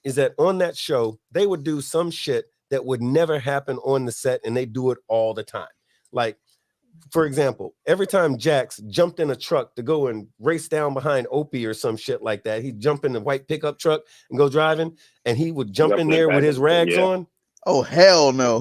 is that on that show, they would do some shit that would never happen on the set, and they do it all the time. Like, for example, every time Jax jumped in a truck to go and race down behind Opie or some shit like that, he'd jump in the white pickup truck and go driving, and he would jump in there with his rags on. Oh, hell no.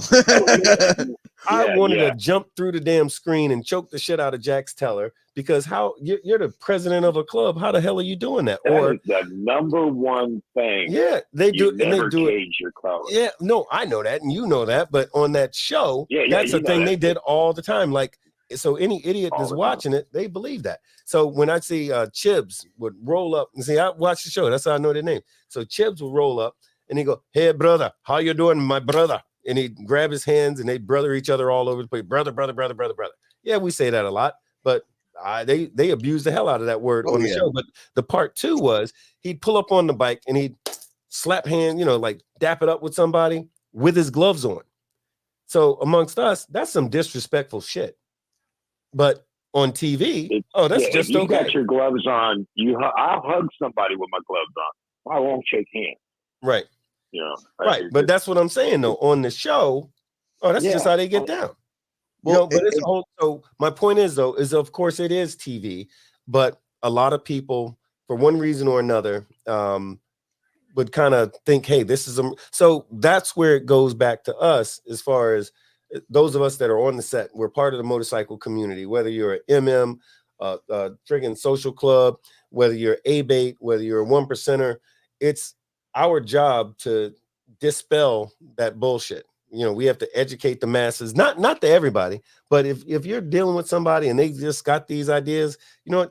I Yeah, wanted yeah. to jump through the damn screen and choke the shit out of Jax Teller, because how you're the president of a club. How the hell are you doing that? That Or is the number one thing. yeah, they do, You and they never do it. cage your color. Yeah, no, I know that, and you know that, but on that show, Yeah, that's you the know thing that they too. did all the time. Like, so any idiot All that's the time. watching it, they believe that. So when I see Chibs would roll up, and see, I watch the show, that's how I know their name. So Chibs would roll up and he go, "Hey brother, how you doing, my brother?" And he'd grab his hands and they'd brother each other all over the place. Brother, brother, brother, brother, brother. Yeah, we say that a lot, but they abuse the hell out of that word on the show. But the part two was he'd pull up on the bike and he'd slap hand, like dap it up with somebody with his gloves on. So amongst us, that's some disrespectful shit. But on TV, that's just if you okay. got your gloves on, I'll hug somebody with my gloves on. I won't shake hands. Right. Right. But that's what I'm saying though. On the show, that's just how they get down. But it's a whole. So my point is though, is of course it is TV, but a lot of people, for one reason or another, would kind of think, hey, this is so that's where it goes back to us, as far as those of us that are on the set. We're part of the motorcycle community, whether you're an MM, friggin' social club, whether you're AATE, whether you're a 1%er. It's our job to dispel that bullshit. We have to educate the masses, not to everybody, but if you're dealing with somebody and they just got these ideas,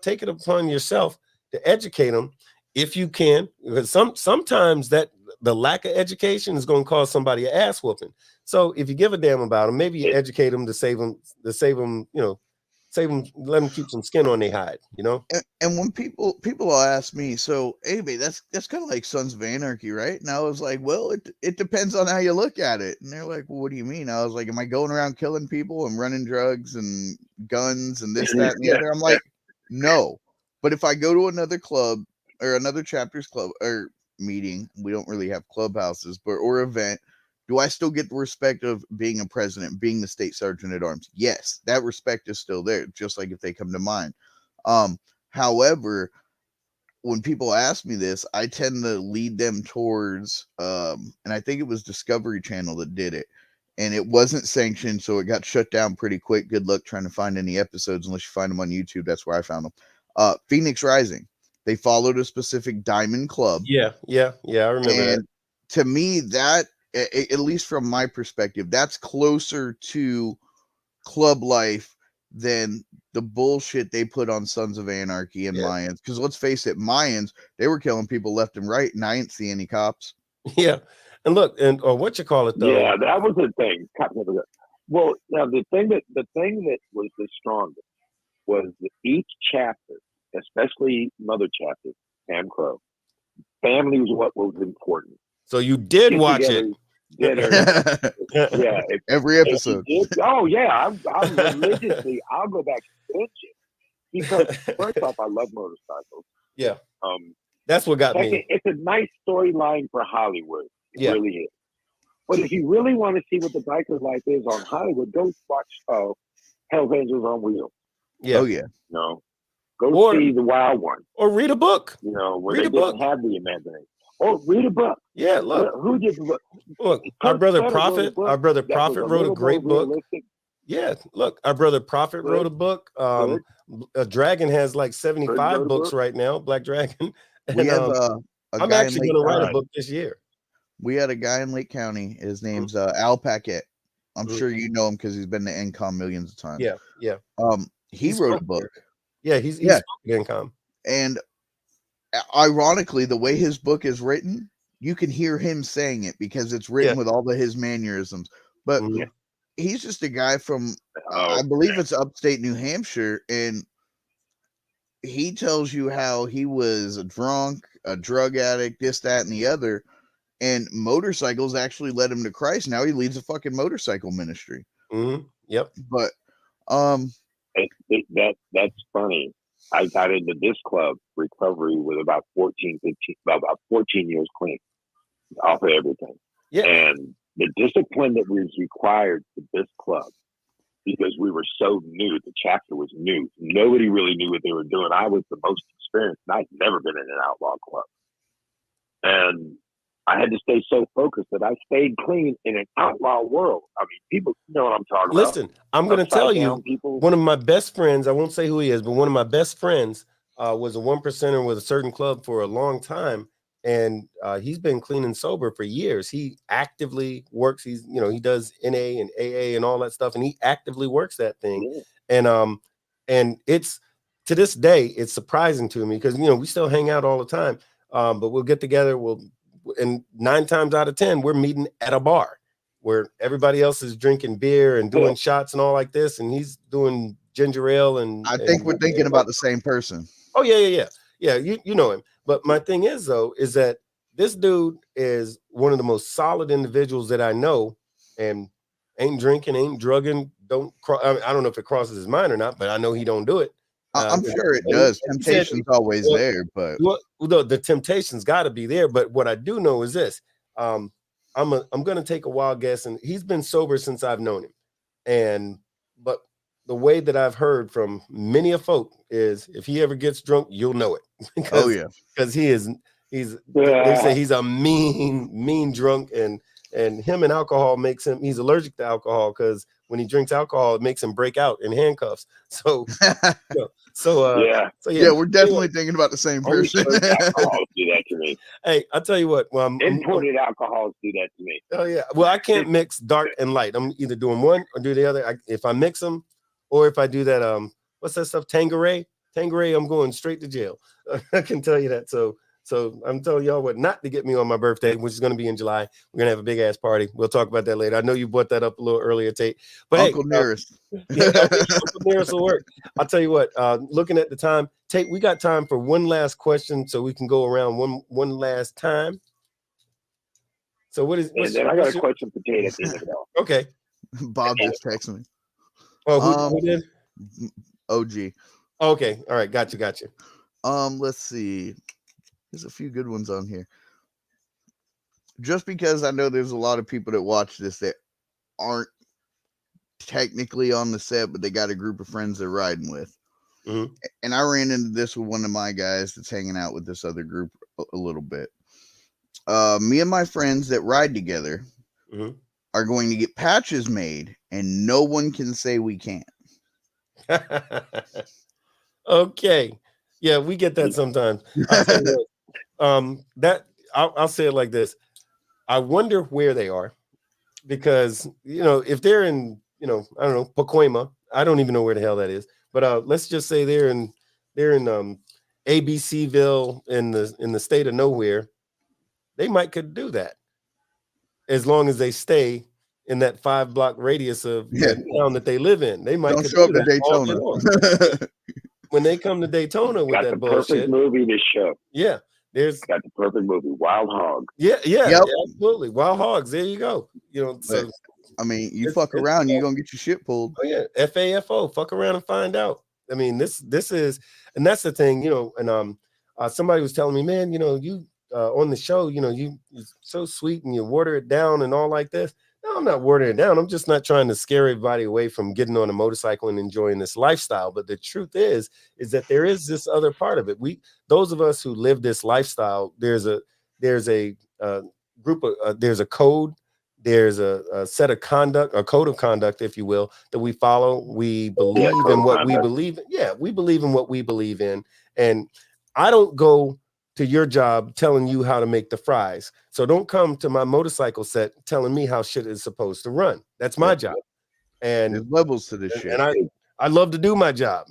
take it upon yourself to educate them if you can, because sometimes that the lack of education is going to cause somebody an ass whooping. So if you give a damn about them, maybe you educate them to save them, let them keep some skin on their hide, And when people will ask me, so anyway, that's kind of like Sons of Anarchy, right? And I was like, well, it depends on how you look at it. And they're like, well, what do you mean? I was like, am I going around killing people and running drugs and guns and this, that, and the other? I'm like, no. But if I go to another club or another chapter's club or meeting, we don't really have clubhouses, or event, do I still get the respect of being a president, being the state sergeant at arms? Yes, that respect is still there, just like if they come to mine. However, when people ask me this, I tend to lead them towards, and I think it was Discovery Channel that did it, and it wasn't sanctioned, so it got shut down pretty quick. Good luck trying to find any episodes unless you find them on YouTube. That's where I found them. Phoenix Rising. They followed a specific diamond club. Yeah, I remember that. To me, that, at least from my perspective, that's closer to club life than the bullshit they put on Sons of Anarchy and Mayans. Because let's face it, Mayans, they were killing people left and right, and I ain't see any cops. Yeah, and look, or what you call it though? Yeah, that was the thing. Well, now the thing that was the strongest was that each chapter, especially Mother chapter, Sam Crow, family was what was important. So you did watch it. Dinner. Yeah, every episode. Oh yeah, I'm religiously. I'll go back and binge it because first off, I love motorcycles. Yeah, that's what got me. It's a nice storyline for Hollywood. It really is. But if you really want to see what the biker life is on Hollywood, go watch Hell's Angels on Wheels. Yeah. Oh yeah. No. Go see The Wild One. Or read a book. Where they didn't have the imagination. Or read a book. Yeah, look. Who did the book? Look, our brother Prophet wrote a great book. Realistic. Yeah, look, our brother Prophet wrote a book. A Dragon has like 75 books right now, Black Dragon. And, we have I'm actually going to write a book this year. We had a guy in Lake County. His name's Al Paquette. I'm sure you know him because he's been to NCOM millions of times. Yeah. He wrote a book. Yeah, he's spoken NCOM. And ironically, the way his book is written, you can hear him saying it because it's written with all of his mannerisms. But he's just a guy from, I believe it's upstate New Hampshire, and he tells you how he was a drunk, a drug addict, this, that, and the other, and motorcycles actually led him to Christ. Now he leads a fucking motorcycle ministry. Yep. But that's funny. I got into this club recovery with about 14 years clean off of everything. Yeah. And the discipline that was required for this club, because we were so new, the chapter was new. Nobody really knew what they were doing. I was the most experienced, and I'd never been in an outlaw club. And I had to stay so focused that I stayed clean in an outlaw world. I mean, people know what I'm talking about. Listen, I'm going to tell you, one of my best friends, I won't say who he is, but one of my best friends was a 1%er with a certain club for a long time. And he's been clean and sober for years. He actively works. He's, he does NA and AA and all that stuff. And he actively works that thing. Yeah. And it's, to this day, it's surprising to me because, we still hang out all the time. But we'll get together. And 9 times out of 10, we're meeting at a bar where everybody else is drinking beer and doing shots and all like this. And he's doing ginger ale. And I think we're thinking about the same person. Oh, yeah. Yeah, you know him. But my thing is, though, is that this dude is one of the most solid individuals that I know, and ain't drinking, ain't drugging. I don't know if it crosses his mind or not, but I know he don't do it. I'm sure it does. Temptation's always there, but the temptation's got to be there. But what I do know is this: I'm going to take a wild guess, and he's been sober since I've known him, but the way that I've heard from many a folk is if he ever gets drunk, you'll know it. Because they say he's a mean drunk, and him and alcohol makes him, he's allergic to alcohol because when he drinks alcohol, it makes him break out in handcuffs. So, we're definitely thinking about the same person. Alcohols do that to me. Hey, I'll tell you what. Imported alcohols do that to me. Oh yeah. Well, I can't mix dark and light. I'm either doing one or do the other. If I mix them, or if I do that, what's that stuff? Tanqueray, I'm going straight to jail. I can tell you that. So I'm telling y'all what not to get me on my birthday, which is going to be in July. We're going to have a big ass party. We'll talk about that later. I know you brought that up a little earlier, Tate. But Uncle Nearest. Uncle Nearest will work. I'll tell you what, looking at the time, Tate, we got time for one last question so we can go around one last time. So what is... And then I got a question for Tate at the end of it all. Okay. Bob just texted me. Oh, who did? OG. Okay. All right. Gotcha. Let's see. There's a few good ones on here. Just because I know there's a lot of people that watch this that aren't technically on the set, but they got a group of friends they're riding with. Mm-hmm. And I ran into this with one of my guys that's hanging out with this other group a little bit. Me and my friends that ride together are going to get patches made, and no one can say we can't. Okay. Yeah, we get that sometimes. I'll say it like this. I wonder where they are, because if they're in, I don't know, Pacoima, I don't even know where the hell that is. But let's just say they're in ABCville in the state of nowhere. They might could do that as long as they stay in that 5-block radius of the town that they live in. They might show up to Daytona. When they come to Daytona with that bullshit. Perfect movie to show. Yeah. Got the perfect movie, Wild Hog. Yeah, absolutely. Wild Hogs. There you go. So I mean, you fuck around, you're gonna get your shit pulled. Oh yeah, FAFO. Fuck around and find out. I mean, this is, and that's the thing, and somebody was telling me, man, you on the show, you're so sweet and you water it down and all like this. No, I'm not watering it down. I'm just not trying to scare everybody away from getting on a motorcycle and enjoying this lifestyle. But the truth is that there is this other part of it. Those of us who live this lifestyle, there's a group of, there's a code, there's a set of conduct, a code of conduct, if you will, that we follow. We believe in what we believe in. Yeah, we believe in what we believe in. And I don't go to your job telling you how to make the fries. So don't come to my motorcycle set telling me how shit is supposed to run. That's my job. And there's levels to this shit. And I love to do my job.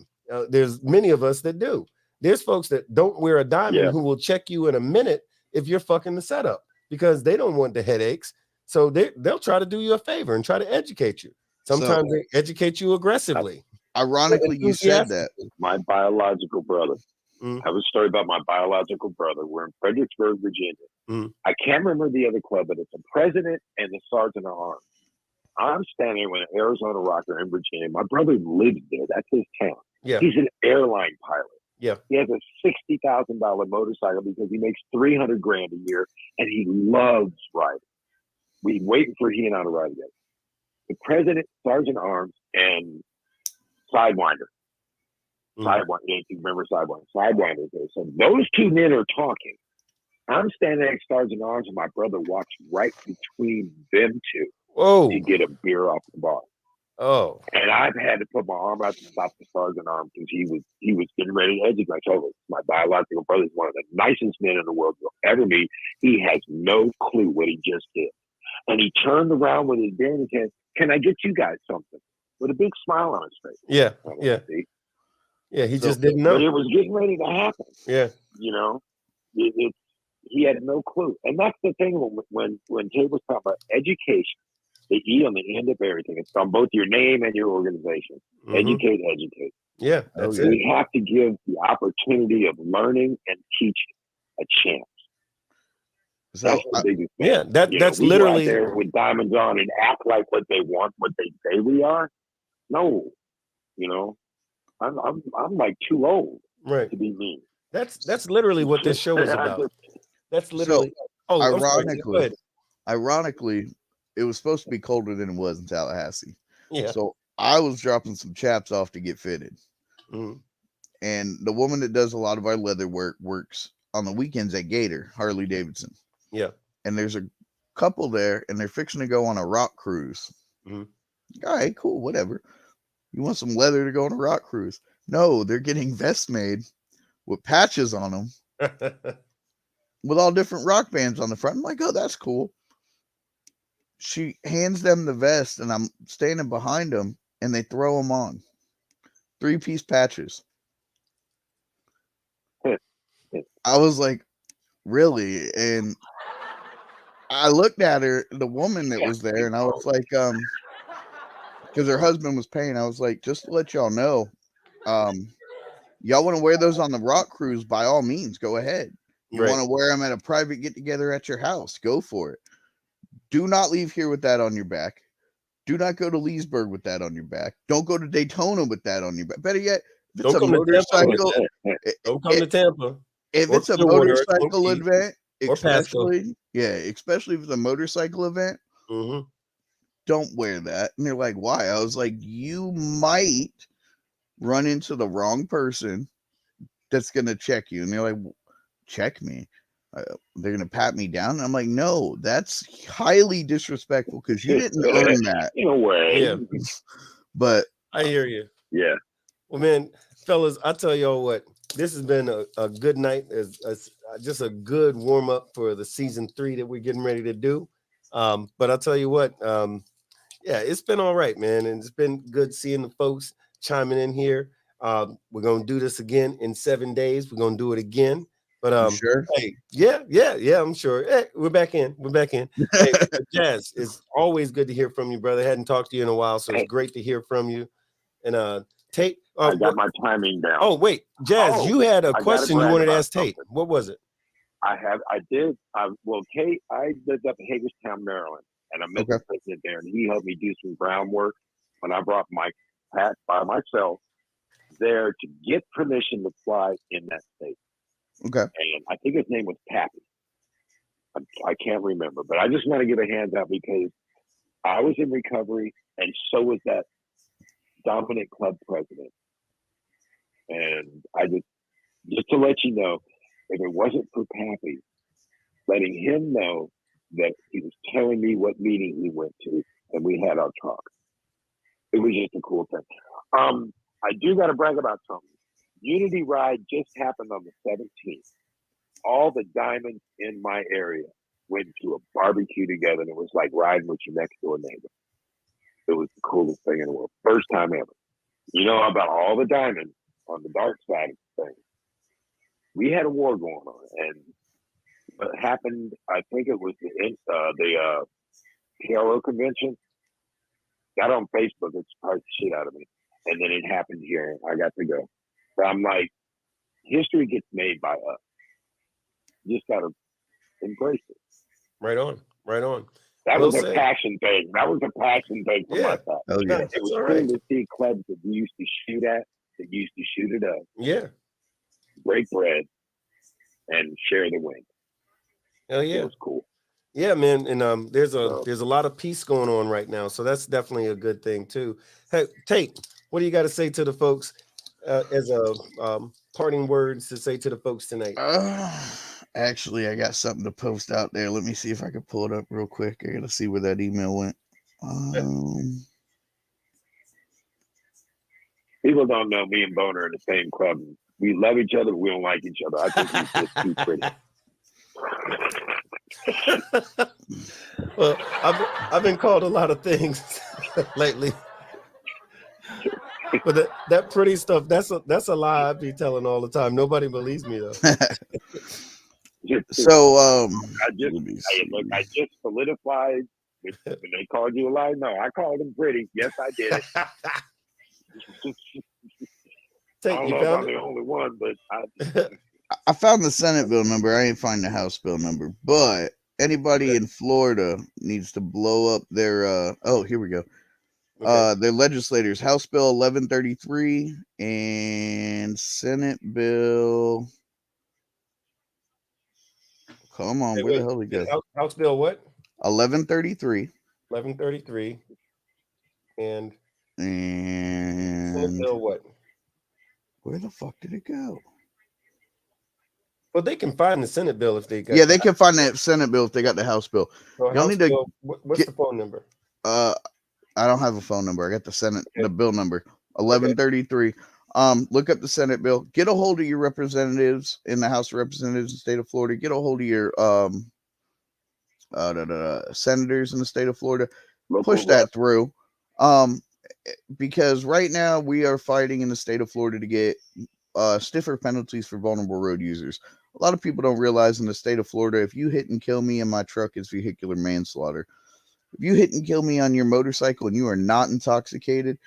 There's many of us that do. There's folks that don't wear a diamond who will check you in a minute if you're fucking the setup, because they don't want the headaches. So they'll try to do you a favor and try to educate you. Sometimes they educate you aggressively. Ironically, you said that. My biological brother. I have a story about my biological brother. We're in Fredericksburg, Virginia. I can't remember the other club, but it's a president and a sergeant of arms. I'm standing with an Arizona rocker in Virginia. My brother lives there. That's his town. Yeah. He's an airline pilot. Yeah. He has a $60,000 motorcycle because he makes $300,000 a year, and he loves riding. We waiting for he and I to ride together. The president, sergeant of arms, and Sidewinder. Sidewinder, you remember Sidewinder? Sidewinder. So those two men are talking. I'm standing at Sergeant Arms, and my brother walks right between them two Whoa. to get a beer off the bar. Oh. And I've had to put my arm out to stop the Sergeant Arms because he was getting ready to educate. I told him, my biological brother is one of the nicest men in the world you'll ever meet. He has no clue what he just did. And he turned around with his beer in his hand. Can I get you guys something? With a big smile on his face. Yeah. Yeah. See? Yeah. He just didn't know. But it was getting ready to happen. Yeah. You know, he had no clue. And that's the thing when Tate was talking about education, the E on the end of everything. It's on both your name and your organization. Mhm. Educate. Yeah. That's it. We have to give the opportunity of learning and teaching a chance. So That's the biggest thing. Yeah. That's we literally go out there with diamonds on and act like what they want, what they say we are. No, you know, I'm like too old right. to be mean. That's literally what this show is about. That's literally. So, I'm sorry. Go ahead. ironically, it was supposed to be colder than it was in Tallahassee. Yeah. So I was dropping some chaps off to get fitted. Mhm. And the woman that does a lot of our leather work works on the weekends at Gator, Harley Davidson. Yeah. And there's a couple there, and they're fixing to go on a rock cruise. Mhm. All right, cool, whatever. You want some leather to go on a rock cruise? No, they're getting vests made with patches on them with all different rock bands on the front. I'm like, oh, that's cool. She hands them the vest, and I'm standing behind them, and they throw them on. 3-piece patches. I was like, really? And I looked at her, the woman that was there, and I was like, because her husband was paying, I was like, just to let y'all know, y'all want to wear those on the rock cruise, by all means, go ahead. You Right. want to wear them at a private get-together at your house, go for it. Do not leave here with that on your back. Do not go to Leesburg with that on your back. Don't go to Daytona with that on your back. Better yet, if it's Don't a come to motorcycle, Don't come to Tampa. if or it's a Clearwater, motorcycle don't eat, event, or Pasco. especially if it's a motorcycle event, Mm-hmm. don't wear that. And they're like, why? I was like, you might run into the wrong person that's going to check you. And they're like, check me? They're going to pat me down? And I'm like, no, that's highly disrespectful because you didn't earn that. In a way. Yeah. But I hear you. Yeah. Well, man, fellas, I tell y'all what, this has been a good night, just a good warm up for the season 3 that we're getting ready to do. But I'll tell you what, yeah, it's been all right, man, and it's been good seeing the folks chiming in here. We're gonna do this again in 7 days. We're gonna do it again. But sure? Hey, yeah, I'm sure. Hey, we're back in. Hey, Jazz, it's always good to hear from you, brother. Hadn't talked to you in a while, so it's great to hear from you. And Tate, I got my timing down. Oh, wait, Jazz, you had a question you wanted to ask Tate. Something. What was it? I did. Well, Kate, I lived up in Hagerstown, Maryland, and I met the president there, and he helped me do some groundwork when I brought my pat by myself there to get permission to fly in that state. Okay. And I think his name was Pappy. I can't remember, but I just want to give a hand out because I was in recovery, and so was that dominant club president. And I just to let you know, if it wasn't for Pappy letting him know that he was telling me what meeting he went to, and we had our talk, it was just a cool thing. I do got to brag about something. Unity Ride just happened on the 17th. All the diamonds in my area went to a barbecue together, and it was like riding with your next door neighbor. It was the coolest thing in the world. First time ever. You know about all the diamonds on the dark side of things. We had a war going on, and what happened, I think it was the PRO convention, got on Facebook, it surprised the shit out of me. And then it happened here, and I got to go. So I'm like, history gets made by us. You just got to embrace it. Right on. That Well was a said. passion thing. That was a passion thing for my side. Oh, yeah. It was all cool right. to see clubs that we used to shoot at, that used to shoot it up, Yeah. break bread, and share the win. Hell It yeah. was cool. Yeah, man. And there's a lot of peace going on right now. So that's definitely a good thing too. Hey, Tate, what do you got to say to the folks as a parting words to say to the folks tonight? Actually, I got something to post out there. Let me see if I can pull it up real quick. I gotta see where that email went. People don't know me and Boner are in the same club. We love each other, but we don't like each other. I think he's just too pretty. Well, I've been called a lot of things lately, but that pretty stuff, that's a lie I be telling all the time. Nobody believes me though. So I just solidified when they called you a lie. No, I called him pretty. Yes, I did it. I don't know if I'm the only one, but I found the Senate bill number. I ain't find the House bill number, but anybody in Florida needs to blow up their oh, here we go. Their legislators, House Bill 1133 and Senate Bill. Come on, where the hell we go? House Bill what? 1133. 1133 and Senate Bill what? Where the fuck did it go? Well, they can find the Senate bill if they got. Yeah, they can find that Senate bill if they got the House bill. So Y'all need to. What's the phone number? I don't have a phone number. I got the Senate, the bill number 1133. Look up the Senate bill. Get a hold of your representatives in the House of Representatives in the state of Florida. Get a hold of your senators in the state of Florida. Push that through. Because right now we are fighting in the state of Florida to get stiffer penalties for vulnerable road users. A lot of people don't realize in the state of Florida, if you hit and kill me in my truck, it's vehicular manslaughter. If you hit and kill me on your motorcycle and you are not intoxicated,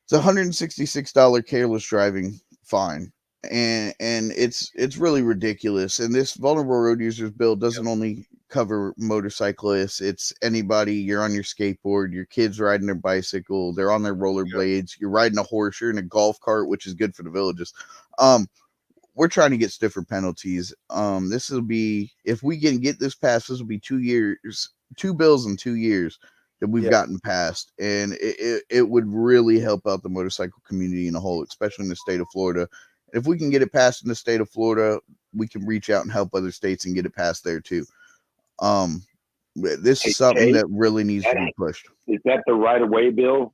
it's $166 careless driving fine. And it's really ridiculous. And this vulnerable road users bill doesn't only cover motorcyclists. It's anybody. You're on your skateboard, your kids riding their bicycle, they're on their rollerblades, you're riding a horse, you're in a golf cart, which is good for the villages. We're trying to get stiffer penalties. This will be, if we can get this passed, this will be 2 years, 2 bills in 2 years that we've gotten passed, and it would really help out the motorcycle community in a whole, especially in the state of Florida. If we can get it passed in the state of Florida, we can reach out and help other states and get it passed there too. This is something that really needs to be pushed. Is that the right-of-way bill?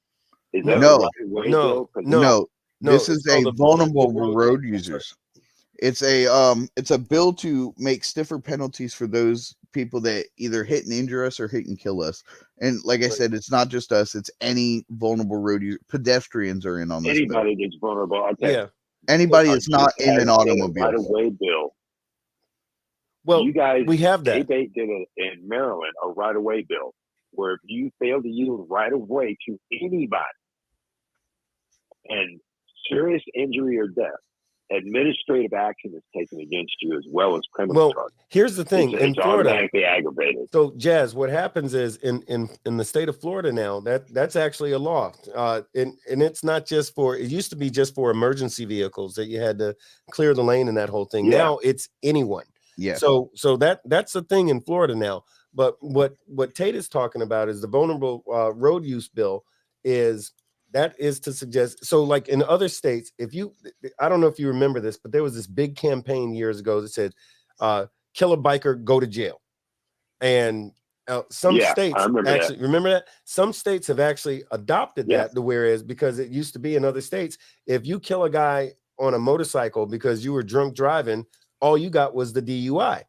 Is that No, no. This is a vulnerable road users. It's a bill to make stiffer penalties for those people that either hit and injure us or hit and kill us. And like I said, it's not just us; it's any vulnerable road user. Pedestrians are in on this. Anybody that's vulnerable. Yeah. Anybody that's not in an automobile. Right-of-way bill. Well, you guys, we have that. They did it in Maryland, a right-of-way bill, where if you fail to use right-of-way to anybody and serious injury or death, administrative action is taken against you as well as criminal charges. Here's the thing: in Florida, automatically aggravated. So, Jazz, what happens is in the state of Florida now, that's actually a law, and it's not just for. It used to be just for emergency vehicles that you had to clear the lane and that whole thing. Yeah. Now it's anyone. Yeah. So that's the thing in Florida now. But what Tate is talking about is the vulnerable road use bill is. That is to suggest, so like in other states, I don't know if you remember this, but there was this big campaign years ago that said, kill a biker, go to jail. And some states actually, remember that? Some states have actually adopted that to whereas, because it used to be in other states, if you kill a guy on a motorcycle because you were drunk driving, all you got was the DUI.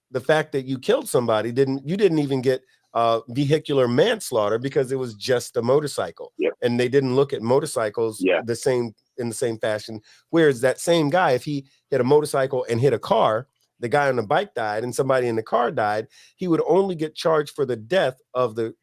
The fact that you killed somebody, you didn't even get vehicular manslaughter because it was just a motorcycle, and they didn't look at motorcycles in the same fashion. Whereas that same guy, if he hit a motorcycle and hit a car, the guy on the bike died and somebody in the car died, he would only get charged for the death of the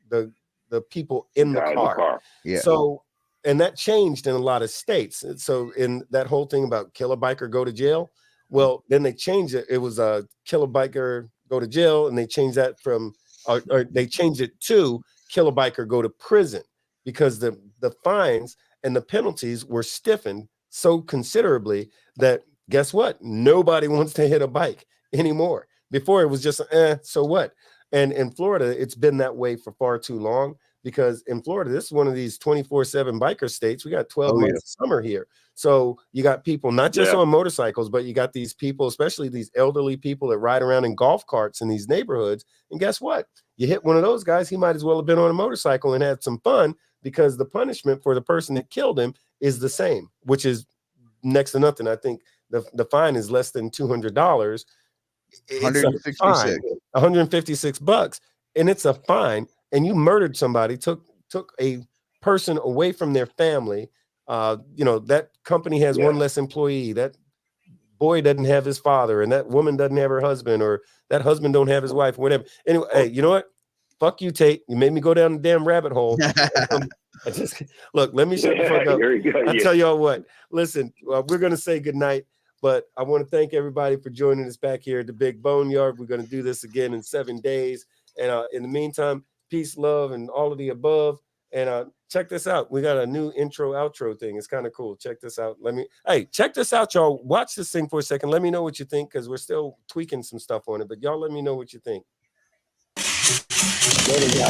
people in the car. Yeah. So, and that changed in a lot of states. So in that whole thing about kill a biker, go to jail, well, then they changed it. It was a kill a biker, go to jail, and they changed that from or they changed it to kill a biker, go to prison, because the fines and the penalties were stiffened so considerably that guess what? Nobody wants to hit a bike anymore. Before it was just, so what? And in Florida, it's been that way for far too long, because in Florida, this is one of these 24/7 biker states. We got 12 months of summer here. So you got people not just Yeah. on motorcycles, but you got these people, especially these elderly people that ride around in golf carts in these neighborhoods. And guess what? You hit one of those guys, he might as well have been on a motorcycle and had some fun, because the punishment for the person that killed him is the same, which is next to nothing. I think the fine is less than $200. It's a fine, 156 bucks, and it's a fine. And you murdered somebody, took a person away from their family. You know, that company has one less employee. That boy doesn't have his father, and that woman doesn't have her husband, or that husband don't have his wife, whatever. Anyway, hey, you know what? Fuck you, Tate. You made me go down the damn rabbit hole. I just look. Let me shut the fuck up. Very good. I tell y'all what. Listen, we're gonna say goodnight, but I want to thank everybody for joining us back here at the Big BoneYard. We're gonna do this again in 7 days, and in the meantime, peace, love, and all of the above. And check this out. We got a new intro outro thing. It's kind of cool. Check this out. Hey, check this out, y'all. Watch this thing for a second. Let me know what you think, because we're still tweaking some stuff on it. But y'all let me know what you think. There we go.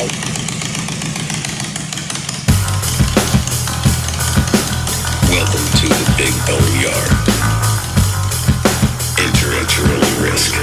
Welcome to the Big BoneYard. Enter at your own risk.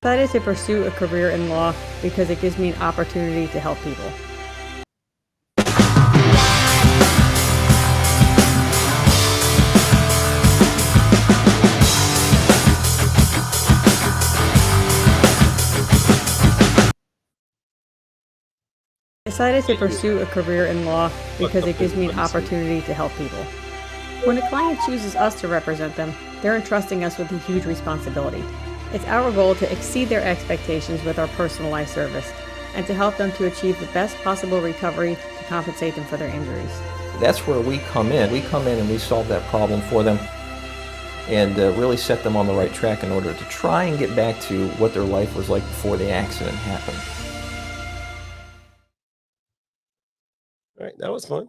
Decided to pursue a career in law because it gives me an opportunity to help people. Decided to pursue a career in law because it gives me an opportunity to help people. When a client chooses us to represent them, they're entrusting us with a huge responsibility. It's our goal to exceed their expectations with our personalized service and to help them to achieve the best possible recovery to compensate them for their injuries. That's where we come in. We come in and we solve that problem for them and really set them on the right track in order to try and get back to what their life was like before the accident happened. All right, that was fun.